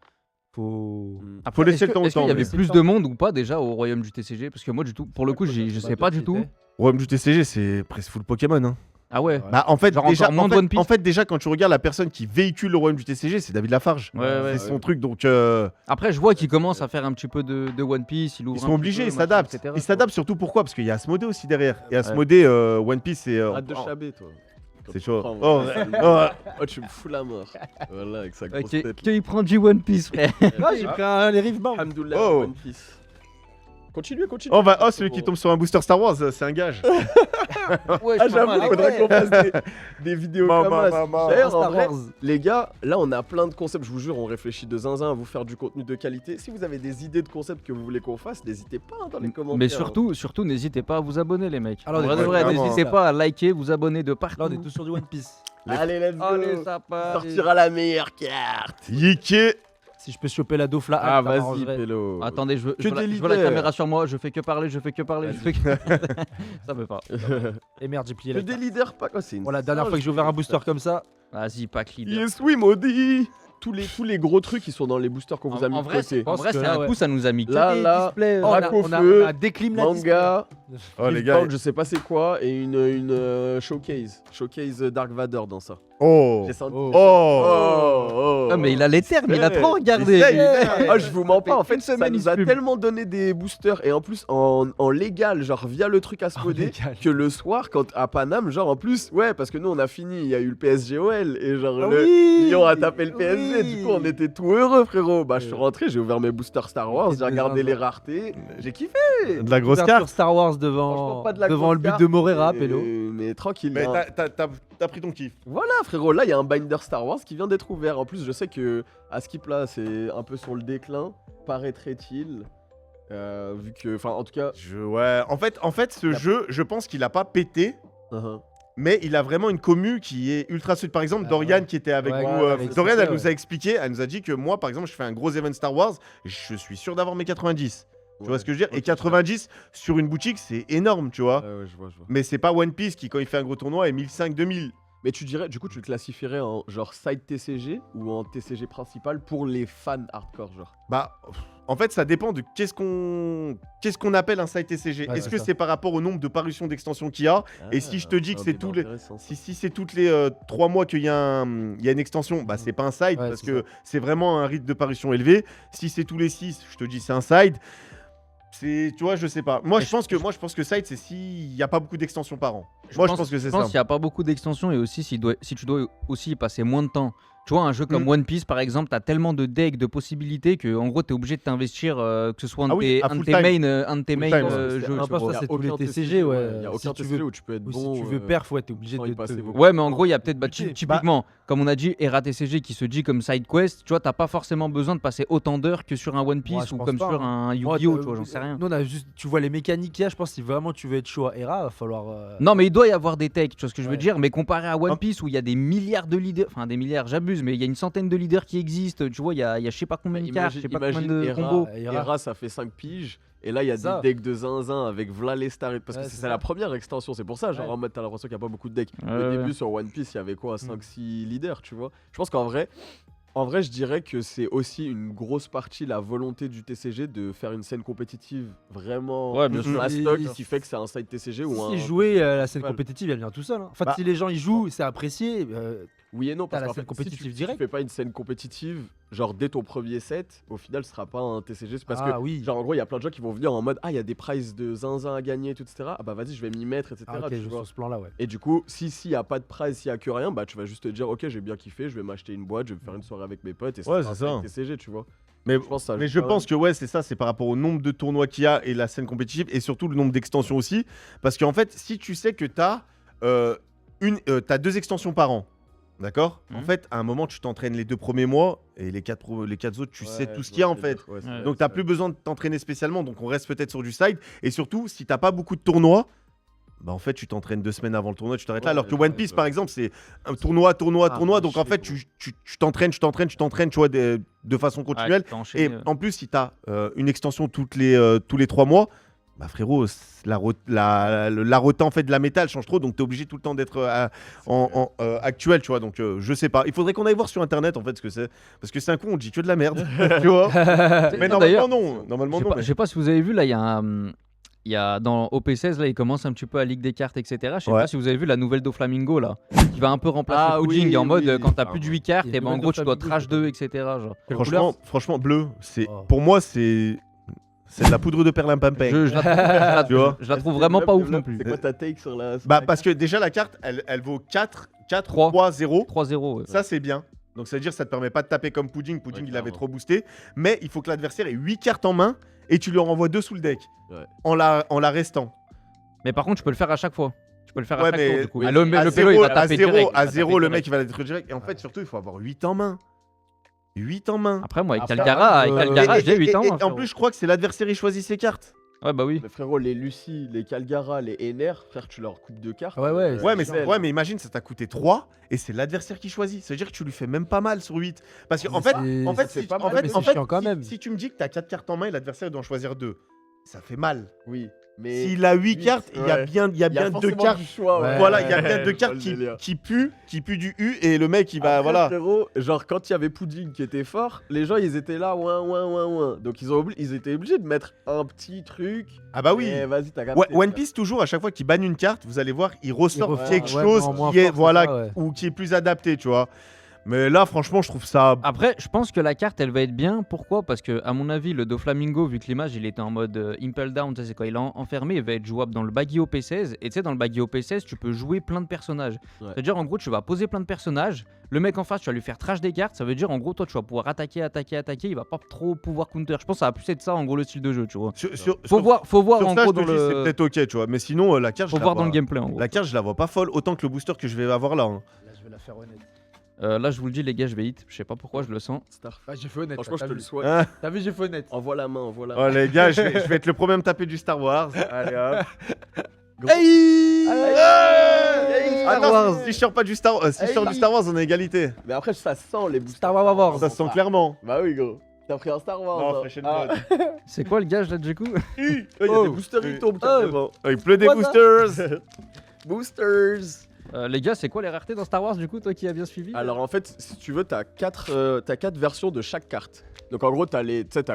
Faut. Mm. Faut laisser Est-ce le temps que- au est-ce qu'il temps. y avait mais- plus de monde ou pas déjà au royaume du TCG? Parce que moi, du tout, pour le coup, je sais pas du tout. Royaume du TCG, c'est presque full Pokémon. Hein. Ah ouais. Bah, en fait, Genre déjà, encore moins de One Piece. en fait, déjà, quand tu regardes la personne qui véhicule le Royaume du TCG, c'est David Lafarge. Ouais, ouais. C'est son truc, donc Après, je vois qu'ils commencent à faire un petit peu de One Piece. ils sont obligés, ils s'adaptent. Ils s'adaptent surtout pourquoi? Parce qu'il y a Asmodée aussi derrière. Et Asmodée, One Piece, c'est. Arrête de chaber, toi. Quand C'est tu chaud. prends, Oh, voilà, oh, oh, tu me fous la mort. Voilà, avec sa grosse tête. Qu'il prend du One Piece, frère. Ah, j'ai pris les rives morts. Alhamdoulilah, Oh. One Piece. Continue. celui qui tombe sur un booster Star Wars, c'est un gage. Ouais, Ah, j'avoue, faudrait qu'on fasse des vidéos comme ça. D'ailleurs, en Star vrai, Wars. les gars, là, on a plein de concepts. Je vous jure, on réfléchit de zinzin à vous faire du contenu de qualité. Si vous avez des idées de concepts que vous voulez qu'on fasse, n'hésitez pas hein, dans les commentaires. Mais surtout, n'hésitez pas à vous abonner, les mecs. Alors, En vrai de ouais, vrai, clairement. n'hésitez pas à liker, vous abonner de partout. Là, on est tous sur du One Piece. Allez, let's go. Allez, ça part. Sortira la meilleure carte. Yiki. Si je peux choper la Dofla, Ah, ça vas-y, m'arrangerait. Pélo. Attendez, je veux Que la des je veux la leaders. caméra sur moi, je fais que parler, je fais que parler. Ça veut pas. Et merde, j'ai plié Que la des carte. leaders, pas quoi, c'est une. Voilà, dernière fois que j'ai ouvert un booster comme ça. Vas-y, pack leader. Yes, oui, maudit. Tous les gros trucs qui sont dans les boosters qu'on vous a mis En de vrai, côté. en vrai, que c'est là, un ouais. coup, ça nous a mis que Là, des là, displays. Oh, Rack au on feu, a déclim la Manga, Oh, les Gift gars. Bound, je sais pas c'est quoi, et une showcase. Showcase Dark Vador dans ça. Oh. J'ai senti. Oh. Oh. Ah, mais il a les termes, il a Ouais. trop regardé. Essaye, essaye. Ah, je vous mens pas, en fait, Une ça semaine, nous il a se pub. tellement donné des boosters, et en plus en légal, genre via le truc Asmodée, légal. que le soir, quand à Paname, genre en plus, ouais, parce que nous on a fini, il y a eu le PSGOL, et genre Ah le oui. Lyon a tapé le PSG, Oui. du coup on était tout heureux, frérot. Bah, je suis rentré, j'ai ouvert mes boosters Star Wars, j'ai Des regardé les zinzins. raretés, j'ai kiffé. De la grosse Ouverture carte. Star Wars Franchement, devant, pas de la devant grosse le but carte, de Morera, mais- Pélo. Mais tranquille. Mais hein. t'as pris ton kiff. Voilà, frérot, là il y a un binder Star Wars qui vient d'être ouvert. En plus, je sais que à Skip là, c'est un peu sur le déclin, paraîtrait-il. Vu que, enfin, en tout cas. Ouais. En fait, ce jeu, je pense qu'il a pas pété. uh-huh. Mais il a vraiment une commu qui est ultra solide. Par exemple, Ah, Dorian ouais. qui était avec Ouais, nous. ouais, avec Dorian, ça, elle ouais. nous a expliqué, elle nous a dit que moi, par exemple, je fais un gros event Star Wars, je suis sûr d'avoir mes 90. Tu vois ce que je veux dire? Et 90 sur une boutique, c'est énorme, tu vois. Ouais, je vois. Mais c'est pas One Piece qui, quand il fait un gros tournoi, est 1500-2000. Mais tu dirais, du coup, tu le classifierais en genre side TCG ou en TCG principal pour les fans hardcore, genre. Bah, en fait, ça dépend de qu'est-ce qu'on appelle un site TCG. Ouais, Est-ce c'est que ça. c'est par rapport au nombre de parutions d'extensions qu'il y a? Et si je te dis que c'est tous les- Si c'est toutes les 3 mois qu'il y a une extension, bah c'est pas un side Ouais, parce c'est que c'est vraiment un rythme de parution élevé. Si c'est tous les 6, je te dis c'est un side. C'est, tu vois, je sais pas. Moi, je pense que side, c'est s'il y a pas beaucoup d'extensions par an. Je pense que c'est Je ça. pense qu'il n'y a pas beaucoup d'extensions et aussi si tu dois aussi y passer moins de temps. Tu vois, un jeu comme One Piece, par exemple, t'as tellement de decks, de possibilités que en gros, t'es obligé de t'investir, que ce soit un Ah de oui, tes, à un de full tes time. main, un de tes Full main time, jeux. ouais. tu Ah, vois. pas ça, Il y a c'est tous les aucun TCG, ouais. Il y a Si aucun tu TCG veux- où tu peux être Oui, bon. si tu veux perf, ouais, t'es obligé sans de y passer te- beaucoup. Ouais, mais en gros, il y a peut-être Compliqué. typiquement, comme on a dit, RATCG qui se dit comme side quest, tu vois, t'as pas forcément besoin de passer autant d'heures que sur un One Piece Moi, je ou pense comme pas, sur hein. un Moi, Yu-Gi-Oh, tu vois, j'en sais rien. Nous, on a juste, tu vois les mécaniques qu'il y a, je pense que si vraiment tu veux être chaud à Hera, va falloir. Non, mais il doit y avoir des techs, tu vois ce que je veux Ouais. dire, mais comparé à One Hop. Piece où il y a des milliards de leaders, enfin des milliards, j'abuse, mais il y a une centaine de leaders qui existent, tu vois, il y a je sais pas combien de cartes, je sais pas combien de combos. Hera, ça fait 5 piges. Et là, il y a Ça. des decks de zinzin avec Vla les stars. Parce que Ouais, c'est c'est la ça. première extension. C'est pour ça, genre Ouais. en mode, t'as l'impression qu'il n'y a pas beaucoup de decks. Ouais, Au ouais. début, sur One Piece, il y avait quoi 5-6 leaders, tu vois. Je pense qu'en vrai. En vrai, je dirais que c'est aussi une grosse partie la volonté du TCG de faire une scène compétitive vraiment Ouais, bien sûr. mastoc, Et- qui fait que c'est un side TCG ou un. Si jouer la scène Ouais. compétitive, elle vient tout seul. Hein. En fait, Bah. si les gens y jouent, c'est apprécié. Oui et non, T'as parce la qu'en scène fait, compétitive si tu direct. fais pas une scène compétitive, genre dès ton premier set, au final, ce sera pas un TCG. C'est parce que, Oui. genre en gros, il y a plein de gens qui vont venir en mode ah, il y a des prizes de zinzin à gagner, tout, etc. Ah bah vas-y, je vais m'y mettre, etc. Ah, ok, tu je vois. sur ce plan-là, ouais. Et du coup, s'il y a pas de prize, s'il y a que rien, bah tu vas juste te dire ok, j'ai bien kiffé, je vais m'acheter une boîte, je vais me faire une soirée avec mes potes et Ouais, sera c'est un ça. fight TCG, tu vois. Mais, Je pense que ça mais joue je pas pense que ouais, c'est ça, c'est par rapport au nombre de tournois qu'il y a et la scène compétitive et surtout le nombre d'extensions aussi. Parce qu'en fait, si tu sais que t'as t'as 2 extensions par an, d'accord. En Mhm. fait, à un moment, tu t'entraînes les 2 premiers mois et les 4 autres, tu sais tout ce qu'il y a en fait. Donc t'as plus besoin de t'entraîner spécialement, donc on reste peut-être sur du side. Et surtout, si t'as pas beaucoup de tournois, bah en fait tu t'entraînes 2 semaines avant le tournoi, tu t'arrêtes là. Ouais, Alors que ouais, One Piece ouais. par exemple, c'est un tournoi, donc en fait chier, tu t'entraînes, tu vois, de façon continuelle. Ouais, tu peux Et enchaîner, en plus, si t'as une extension tous les 3 mois, bah frérot, la rota en fait de la métal change trop, donc t'es obligé tout le temps d'être actuel, tu vois. Donc je sais pas. Il faudrait qu'on aille voir sur internet en fait ce que c'est, parce que c'est un con, on dit que de la merde, tu vois. Mais Non, normalement d'ailleurs, non, normalement non. Je sais pas si vous avez vu, là, il y a dans OP16, là, il commence un petit peu à Ligue des cartes, etc. Je sais Ouais. pas si vous avez vu la nouvelle Doflamingo, là, qui va un peu remplacer Ah Pudding oui, en mode oui. quand t'as plus de 8 cartes, Il y a et une ben en nouvelle gros tu dois Doflamingo, trash 2, etc. Genre. Quelle Franchement, bleu, c'est Oh. pour moi c'est de la poudre de perlimpinpin. Je la Tu vois. je la trouve vraiment pas ouf non plus. C'est quoi ta take sur la. Bah parce que déjà la carte, elle vaut 4 Trois. 3 0. 3-0. Ouais. Ça c'est bien. Donc ça veut dire que ça te permet pas de taper comme Pudding. Pudding Ouais, il avait clairement. trop boosté. Mais il faut que l'adversaire ait 8 cartes en main et tu lui en renvoies 2 sous le deck. Ouais. En la restant. Mais par contre, tu peux le faire à chaque fois. Tu peux le faire à Ouais, chaque mais- tour du coup. oui, Ah, le à pélo, il va à taper 0, direct, il à va 0 taper le direct. mec il va la détruire direct. Et en fait surtout il faut avoir 8 en main. 8 en main. Après, moi, avec Après, Calgara, et- j'ai 8 ans. Et hein, en frérot. plus je crois que c'est l'adversaire qui choisit ses cartes. Ouais, bah oui. Mais frérot, les Lucie, les Calgara, les Ener, frère, tu leur coupes 2 cartes. Ouais, ouais, Ouais mais, belle. ouais mais imagine ça t'a coûté 3 et c'est l'adversaire qui choisit. Ça veut dire que tu lui fais même pas mal sur 8. Parce qu'en fait, C'est- en fait, c'est si, pas en mal, fait, mais en c'est fait, chiant quand si- même. si tu me dis que t'as 4 cartes en main et l'adversaire doit en choisir 2, ça fait mal. Oui, mais. S'il a 8 huit, cartes, il y a ouais. bien, Il y a 2 forcément cartes. du choix, ouais. Voilà, il y a bien 2 Je vois cartes le délire. qui puent du U et le mec il va, Après, voilà. frérot, genre quand il y avait Pudding qui était fort, les gens ils étaient là, ouin. Donc ils étaient obligés de mettre un petit truc. Ah bah oui. Et vas-y, t'as capté. Ouais, One Piece toujours à chaque fois qu'il banne une carte, vous allez voir, il ressort refont, quelque ouais, chose mais en moins qui est fort, c'est voilà ça, ouais. ou qui est plus adapté, tu vois. Mais là franchement, je trouve ça Après, je pense que la carte elle va être bien. Pourquoi? Parce que, à mon avis, le Doflamingo, vu que l'image il était en mode Impel Down, tu sais, c'est quand il est enfermé, il va être jouable dans le baggy OP16. Et tu sais, dans le baggy OP16, tu peux jouer plein de personnages. Ouais. C'est-à-dire, en gros, tu vas poser plein de personnages. Le mec en face, tu vas lui faire trash des cartes. Ça veut dire, en gros, toi, tu vas pouvoir attaquer. Il va pas trop pouvoir counter. Je pense que ça va plus être ça, en gros, le style de jeu, tu vois. Faut voir sur en ça, gros je te dans dis, c'est le. peut-être OK, tu vois. Mais sinon la carte, Faut je la voir dans vois- le gameplay, en gros. La carte, je la vois pas folle autant que le booster que je vais avoir là. Hein. Là, je vais la faire honnête. Là, je vous le dis, les gars, je vais hit. Je sais pas pourquoi, je le sens. Star. Ah, j'ai fait honnête. Franchement, je t'as te le vu. souhaite. Hein. T'as vu, j'ai fait honnête. Envoie la main, envoie la Oh main. les gars, je vais être le premier à me taper du Star Wars. Allez hop. Hey Hey Star Attends, Wars. si je sors pas du Star Wars, si je sors du Star Wars, on est égalité. Mais après, ça sent les boosters. Star Wars. Ça se sent clairement. Bah oui, gros. T'as pris un Star Wars. Non, hein. Fresh and Ah. Blood. C'est quoi le gage là, du coup? Il y a Oh. des boosters, ils tombent Oh. carrément. Oh, il pleut des Quoi, ça boosters. Boosters. Les gars, c'est quoi les raretés dans Star Wars, du coup, toi qui as bien suivi? Alors en fait, si tu veux, t'as 4 versions de chaque carte. Donc en gros, t'as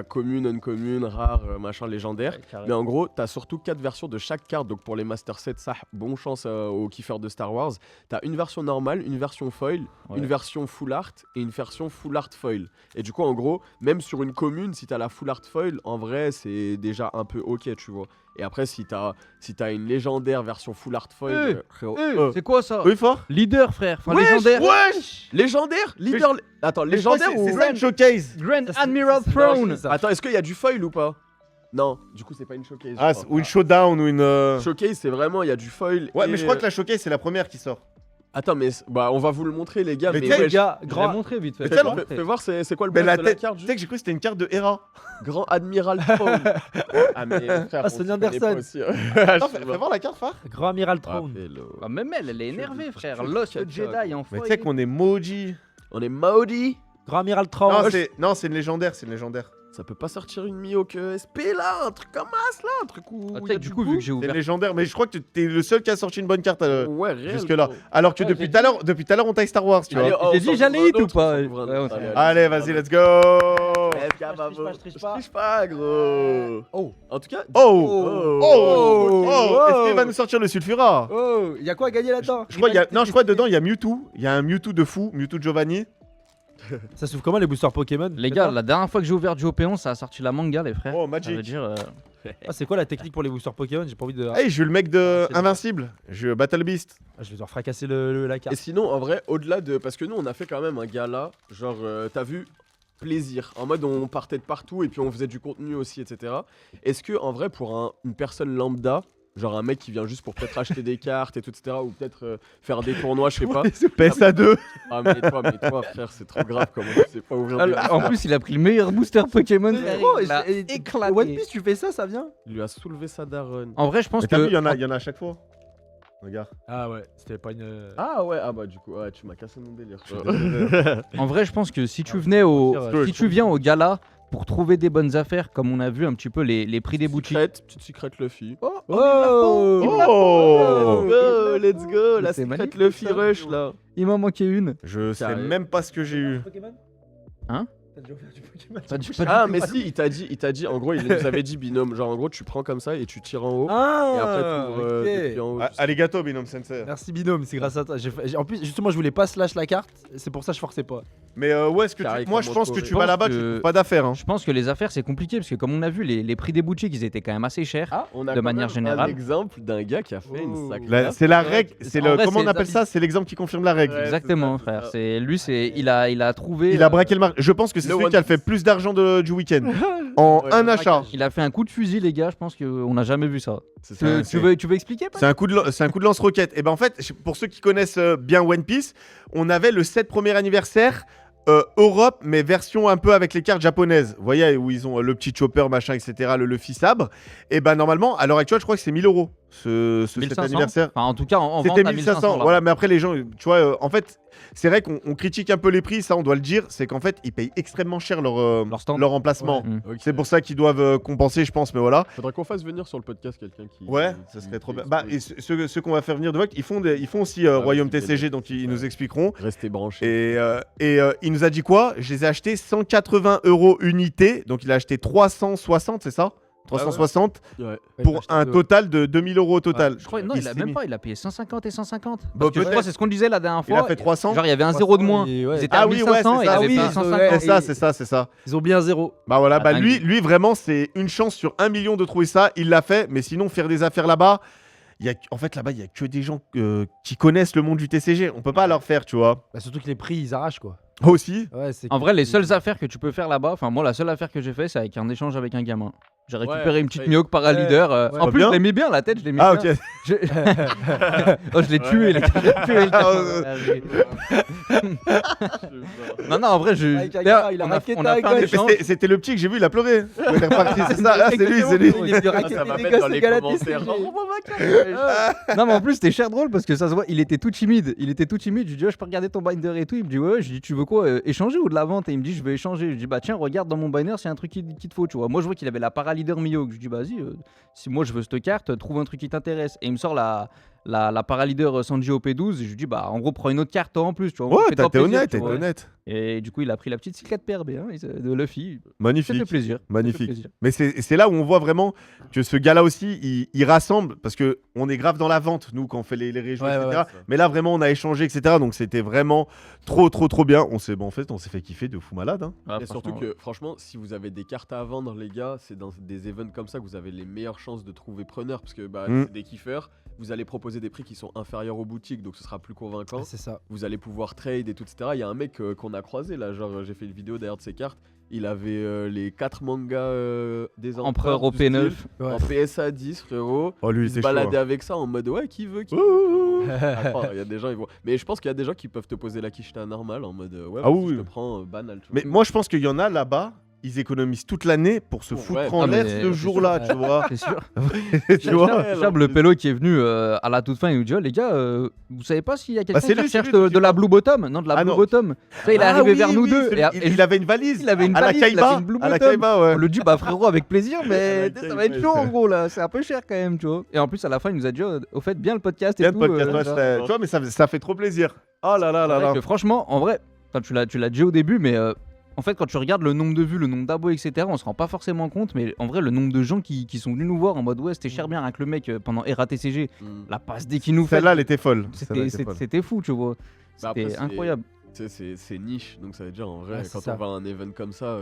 commune, uncommune, rare, machin, légendaire. Ouais, carré. Mais en gros, t'as surtout 4 versions de chaque carte. Donc pour les Master Sets, ça, bon chance aux kiffeurs de Star Wars. T'as une version normale, une version foil, Ouais. une version full art et une version full art foil. Et du coup, en gros, même sur une commune, si t'as la full art foil, en vrai, c'est déjà un peu ok, tu vois. Et après, si t'as une légendaire version full art foil, frérot, C'est quoi ça? Oui, fort. Leader, frère. Enfin, Wesh, légendaire. Wesh. légendaire, leader. Attends, Mais je crois que légendaire c'est ou ça une showcase. Grand Ça, c'est- Admiral c'est- Throne. ça. Attends, est-ce qu'il y a du foil ou pas? Non, du coup, c'est pas une showcase. Ah, je crois. ou une showdown ou une. Showcase, c'est vraiment, il y a du foil. Ouais, et- mais je crois que la showcase c'est la première qui sort. Attends, mais bah, on va vous le montrer, les gars. Mais Mais, t'es- ouais, Les gars, Je l'ai grand. montré vite fait. Mais fais, tellement- fais voir, c'est quoi le Mais buzz la de la tête, carte tu juste sais que j'ai cru que c'était une carte de Hera. Grand Admiral Throne. Ah, mais frère, Ah, on Sonny se connaît Anderson. pas aussi, hein. Attends, Je sais fais pas. voir la carte, phare. Grand Amiral Ah, Throne. hello. Ah, même elle est énervée, Je- frère. je- Lost je- Jedi en Mais foil. tu sais qu'on est Moji. On est maudit. Grand Amiral Throne. Non, c'est une légendaire, c'est une légendaire. Ça peut pas sortir une Mihawk SP là, un truc comme As là, un truc où. Ah, il tu y a sais, du coup, vu que j'ai C'est une ouvert. légendaire, mais je crois que t'es le seul qui a sorti une bonne carte Ouais, réel. jusque-là. gros. Alors que Ouais, depuis j'ai tout à l'heure, on taille Star Wars, tu Allez, vois. oh, J'ai on dit s'en j'allais ouvre un hit ou autre, pas? on s'en ouvre un Ouais, autre. on s'en- Allez, vas-y, let's go. Let's go, Je bravo. triche Je pas. triche pas, gros. Oh. En tout cas, Oh Est-ce qu'il va nous sortir le Sulfura? Oh, il y a quoi à gagner là-dedans? Je crois dedans il y a Mewtwo. Il y a un Mewtwo de fou, Mewtwo Giovanni. Ça s'ouvre comment les boosters Pokémon? Les gars, la dernière fois que j'ai ouvert du Opéon, ça a sorti la manga, les frères. Oh, Ça Magic. veut dire. Ah, c'est quoi la technique pour les boosters Pokémon? J'ai pas envie de. Hey, je suis le mec de C'est- Invincible. Je Battle Beast. Ah, je vais devoir fracasser la et carte. sinon, en vrai, au-delà de. Parce que nous, on a fait quand même un gala, genre, t'as vu, plaisir. En mode, on partait de partout et puis on faisait du contenu aussi, etc. Est-ce que, en vrai, pour une personne lambda, genre un mec qui vient juste pour peut-être acheter des cartes et tout, etc., ou peut-être faire des tournois, je sais pas. PSA2. Ah, mais toi, frère, c'est trop grave comment tu sais pas ouvrir des En plus, il a pris le meilleur booster Pokémon. frère, Oh, il a et- éclaté. One Piece, tu fais ça, ça vient? Il lui a soulevé sa daronne. En vrai, je pense Mais t'as vu, que. il y en a à chaque fois. Regarde. Ah ouais, c'était pas une. Ah ouais, ah bah du coup, ouais, tu m'as cassé mon délire. En vrai, je pense que si tu venais au, Ouais, si tu viens au gala pour trouver des bonnes affaires, comme on a vu un petit peu les prix des boutiques. Petite secret Luffy. Oh, Oh Let's go, la C'est secret magnifique, Luffy ça. rush là. Il m'en manquait une. Je sais Sérieux même pas ce que j'ai eu. Hein? T'as déjà ouvert du Pokémon? Pas du- Ah mais si, il t'a dit, en gros, il nous avait dit binôme, genre en gros tu prends comme ça et tu tires en haut. Ah, Et après tu ouvres ok. depuis en haut. Ah, Arigato, Binom Sensei. Merci Binôme, c'est grâce à toi. En plus, justement, je voulais pas slash la carte, c'est pour ça que je forçais pas. Mais où est-ce que Carré moi je comme pense que Motoré. tu vas là-bas, tu Je pense trouves que- pas d'affaires. Hein. Je pense que les affaires, c'est compliqué parce que, comme on a vu, les prix des boutiques, ils étaient quand même assez chers. Ah, on a de quand manière même générale. un exemple d'un gars qui a fait une Oh. sacrée. C'est la règle, c'est En le vrai, comment on c'est- appelle ça? C'est l'exemple qui confirme la règle. Ouais, Exactement, c'est ça, frère. c'est ça. C'est lui, c'est il a trouvé. Il a braqué le marché. Je pense que c'est Le celui One qui a le fait Piece. plus d'argent du week-end. En Ouais, un le achat. Il a fait un coup de fusil, les gars. Je pense qu'on n'a jamais vu ça. C'est Tu, ça. tu veux, tu veux expliquer pas C'est un coup de lance-roquette. Et ben en fait, pour ceux qui connaissent bien One Piece, on avait le 7 premier anniversaire Europe, mais version un peu avec les cartes japonaises. Vous voyez, où ils ont le petit chopper, machin, etc., le Luffy sabre. Et ben normalement, à l'heure actuelle, je crois que c'est 1000 euros ce 7 1500. anniversaire. Enfin, en tout cas, en vente C'était à 1500, là. voilà, mais après les gens, tu vois, en fait, c'est vrai qu'on critique un peu les prix, ça on doit le dire, c'est qu'en fait, ils payent extrêmement cher Leur stand. leur emplacement. Mm. Ok. C'est pour ça qu'ils doivent compenser, je pense, mais voilà. Faudrait qu'on fasse venir sur le podcast quelqu'un qui. Ouais, ça serait trop bien. Bah, et ceux qu'on va faire venir de Vogue, ils font aussi Royaume c'est TCG, donc ils nous expliqueront. Restez branchés. Et il nous a dit quoi? Je les ai achetés 180 € unité, donc il a acheté 360, c'est ça? 360 Ouais. pour un total de 2000 € au total. Je crois, non, il a même pas, il a payé 150 et 150. Bah, Parce que je peut-être. crois, c'est ce qu'on disait la dernière Il fois. a fait 300. Genre, il y avait un zéro de moins. Et ouais. Ils étaient Ah à oui, ouais, 1500 c'est et il ça. avait oui, payé ouais. 150. C'est ça. Ils ont bien zéro. Bah voilà, Ah, lui vraiment, c'est une chance sur 1 million de trouver ça. Il l'a fait, mais sinon, faire des affaires là-bas, en fait, là-bas, il y a que des gens qui connaissent le monde du TCG. On peut pas leur faire, tu vois. Bah, surtout que les prix, ils arrachent quoi. Aussi. Ouais, c'est En vrai, les seules affaires que tu peux faire là-bas, enfin, moi, la seule affaire que j'ai fait, c'est avec un échange avec un gamin. J'ai récupéré une petite ouais. Mihawk Paraleader. Ouais. En Pas plus, bien je l'aimais bien, la tête, je l'aimais Ah, bien. ok. Je... oh, je l'ai tué, il a tué le Non, en vrai, je. Avec un gars, il a on raquetté on a un fait un gars. Mais échange. C'était le petit que j'ai vu, il a pleuré. Il est reparti, c'est ça. Ah, c'est lui, c'est lui. Il est venu Ah, raqueter ça va des mettre gosses dans de les Galates commentaires. TCG. Oh, mon Non, mais en plus, c'était cher drôle parce que ça se voit, il était tout timide. Je lui dis, ouais, je peux regarder ton binder et tout. Il me dit, ouais. Je lui dis, tu veux quoi, échanger ou de la vente? Et il me dit, je veux échanger. Je dis, bah tiens, regarde dans mon binder, c'est un truc qui te faut, tu vois. Moi, je vois qu'il avait la Paraleader Mihawk. Je lui dis, vas-y, si moi je veux cette carte, trouve un truc qui t'intéresse. Et il me sort la Paraleader Sanji OP12. Et je lui dis, bah en gros, prends une autre carte en plus, tu vois. Ouais, Fais-toi t'es plaisir, honnête, tu t'es vois. honnête. Et du coup, il a pris la petite cyclade PRB hein, de Luffy. Ça fait Magnifique. plaisir. Ça fait Magnifique. plaisir. Mais c'est là où on voit vraiment que ce gars-là aussi, il rassemble, parce que on est grave dans la vente, nous, quand on fait les régions, Ouais, etc. ouais, Mais là, vraiment, on a échangé, etc. Donc, c'était vraiment trop bien. On s'est fait kiffer de fou malade. Hein. Ouais, Et surtout franchement, que, franchement, si vous avez des cartes à vendre, les gars, c'est dans des events comme ça que vous avez les meilleures chances de trouver preneur. Parce que bah, Mm. c'est des kiffeurs. Vous allez proposer des prix qui sont inférieurs aux boutiques, donc ce sera plus convaincant. C'est ça. Vous allez pouvoir trade et tout, etc. Il y a un mec qu'on a croisé là, genre j'ai fait une vidéo derrière de ses cartes. Il avait les 4 mangas des Empereur empereurs du OP9. style, Ouais. en PSA 10, frérot. Oh, lui, Il se c'est chaud. baladait hein. avec ça en mode ouais, qui veut. Ouh. Enfin, il y a des gens, ils vont. Mais je pense qu'il y a des gens qui peuvent te poser la quicheta normale en mode ouais, Ah vas-y, oui. je te prends banal. Tu Mais vois. moi, je pense qu'il y en a là-bas, ils économisent toute l'année pour se Ouais. foutre en Ah, l'air mais ce jour-là, tu vois. c'est sûr. Tu vois. Chab, le pélo qui est venu à la toute fin, il nous dit, oh, les gars, vous savez pas s'il y a quelqu'un c'est qui lui, recherche c'est lui, de la Blue Bottom? Non, de la Ah, Blue non. Bottom. Ça, il est Ah arrivé oui, vers nous oui, deux. celui- Et il avait une valise. il avait une à la valise, il avait Kaiba. une Blue À la Bottom. Kaiba, ouais. On le dit, bah frérot, avec plaisir, mais À la ça va être Kaiba, chaud en gros là. C'est un peu cher quand même, tu vois. Et en plus, à la fin, il nous a dit, oh, au fait, bien le podcast et Bien tout. le podcast, ouais, genre. c'était- tu vois, mais ça fait trop plaisir. Oh là là là C'est vrai là. que franchement, en vrai, enfin, tu l'as dit au début, mais En fait, quand tu regardes le nombre de vues, le nombre d'abos, etc., on se rend pas forcément compte, mais en vrai, le nombre de gens qui sont venus nous voir en mode ouais, c'était cher bien avec le mec pendant RATCG, Mm. la passe dès qu'il nous fait, Celle-là, elle était folle. Celle-là, elle était folle. c'était fou, tu vois. Bah après, C'était incroyable. C'est niche, donc ça veut dire en vrai, Ouais, c'est quand ça. on va à un event comme ça,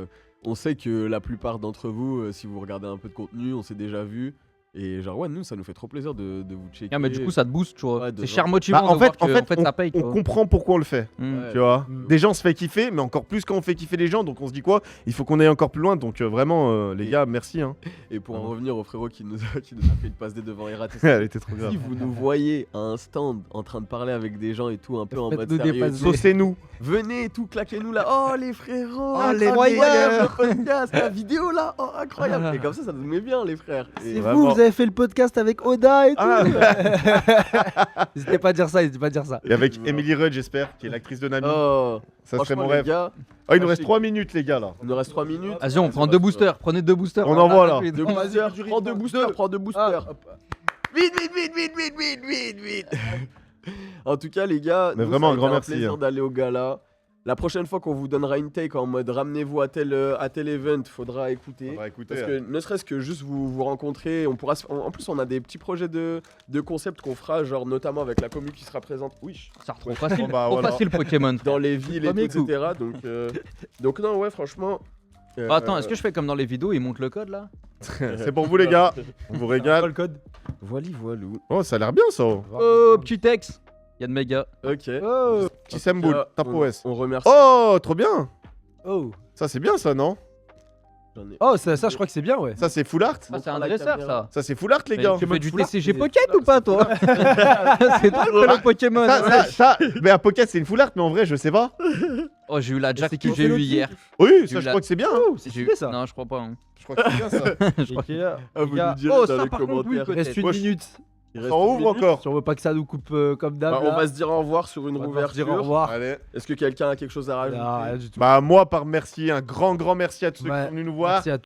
on sait que la plupart d'entre vous, si vous regardez un peu de contenu, on s'est déjà vu. Et genre, ouais, nous, ça nous fait trop plaisir de vous checker. Ah, mais du coup, ça te booste, tu vois. Ouais, de C'est voir. cher motivant Bah, de voir que, on, ça paye, tu on vois. comprend pourquoi on le fait. Mm. Ouais. Tu vois, Mm. des gens se fait kiffer, mais encore plus quand on fait kiffer les gens. Donc on se dit quoi? Il faut qu'on aille encore plus loin. Donc vraiment, les gars, merci. Hein. Et pour en Vraiment. revenir au frérot qui nous a fait une passe D devant RATCG. Elle était trop grave. Si vous nous voyez à un stand en train de parler avec des gens et tout, un peu en mode Faites-nous des sérieux, passes D. Saucez-nous. venez et tout, claquez-nous là. Oh les frérots, Oh, les incroyable, le podcast, la vidéo là, oh incroyable. Et comme ça nous met bien les frères. Et C'est vraiment. vous avez fait le podcast avec Oda et tout. Ah. N'hésitez pas à dire ça, n'hésitez pas à dire ça. Et avec Emily Rudd, j'espère, qui est l'actrice de Nami. Oh, Ça serait franchement, mon les rêve. gars, Oh, il nous ah, reste c'est- 3 minutes, les gars, là. il nous reste 3 minutes. Vas-y, on prend 2 boosters. Prenez 2 boosters. On envoie, là. Deux Vas-y, boosters, du prends rythme. 2 boosters, prends 2 boosters. Ah, hop. Vite, vite, vite, vite, vite, vite, vite, vite. En tout cas, les gars, Mais nous, vraiment, ça a un grand été merci, plaisir hein. d'aller au gala. La prochaine fois qu'on vous donnera une take en mode ramenez-vous à tel event, faudra écouter. On va écouter. Parce que ne serait-ce que juste vous rencontrer, on pourra en plus on a des petits projets de concept qu'on fera, genre notamment avec la commu qui sera présente. Oui. Ça trop facile, Bon, bah, trop voilà. facile Pokémon. Dans les villes et tout, Premier coup. etc. Donc non ouais franchement. Bah, attends, est-ce que je fais comme dans les vidéos, ils montent le code là? C'est pour vous, les gars. On vous Quoi régale. le code? Voili voilou. Oh, ça a l'air bien, ça. Oh, petit texte. Y'a de méga. Ok. Oh, Petit Samboul, Là, tape OS. on remercie. Oh, trop bien. oh. Ça, c'est bien, ça, non? J'en ai- Oh, ça, je crois que c'est bien, ouais. Ça, c'est full art? Ah, c'est un la dresseur caméra. ça. Ça, c'est full art, les Mais gars. tu fais du Pokémon TCG Full Art, Pocket ou pas toi? C'est toi qui fais le Pokémon. Ça, mais à Pocket, c'est une full art, mais en vrai, je sais pas. Oh, j'ai eu la Jack c'est que qui j'ai fait eu le hier. Oui, J'ai ça, eu je la- crois que c'est bien. hein. Oh, c'est J'ai eu- stylé ça. Non, je crois pas. hein. Je crois que c'est bien, ça. Je crois- Ikea, Ah, vous Ikea. nous direz Oh, dans ça, les par contre, oui, commentaires. peut-être. Il reste une Wesh. minute. Il reste On une ouvre minute. encore. Si on veut pas que ça nous coupe comme d'hab. Bah, on là, va se dire au revoir sur une on va devoir se dire au ouverture. revoir. Allez. Est-ce que quelqu'un a quelque chose à rajouter? Non, rien du tout. Bah, moi, par merci, un grand merci à tous ceux qui Ouais. sont venus nous voir. Merci à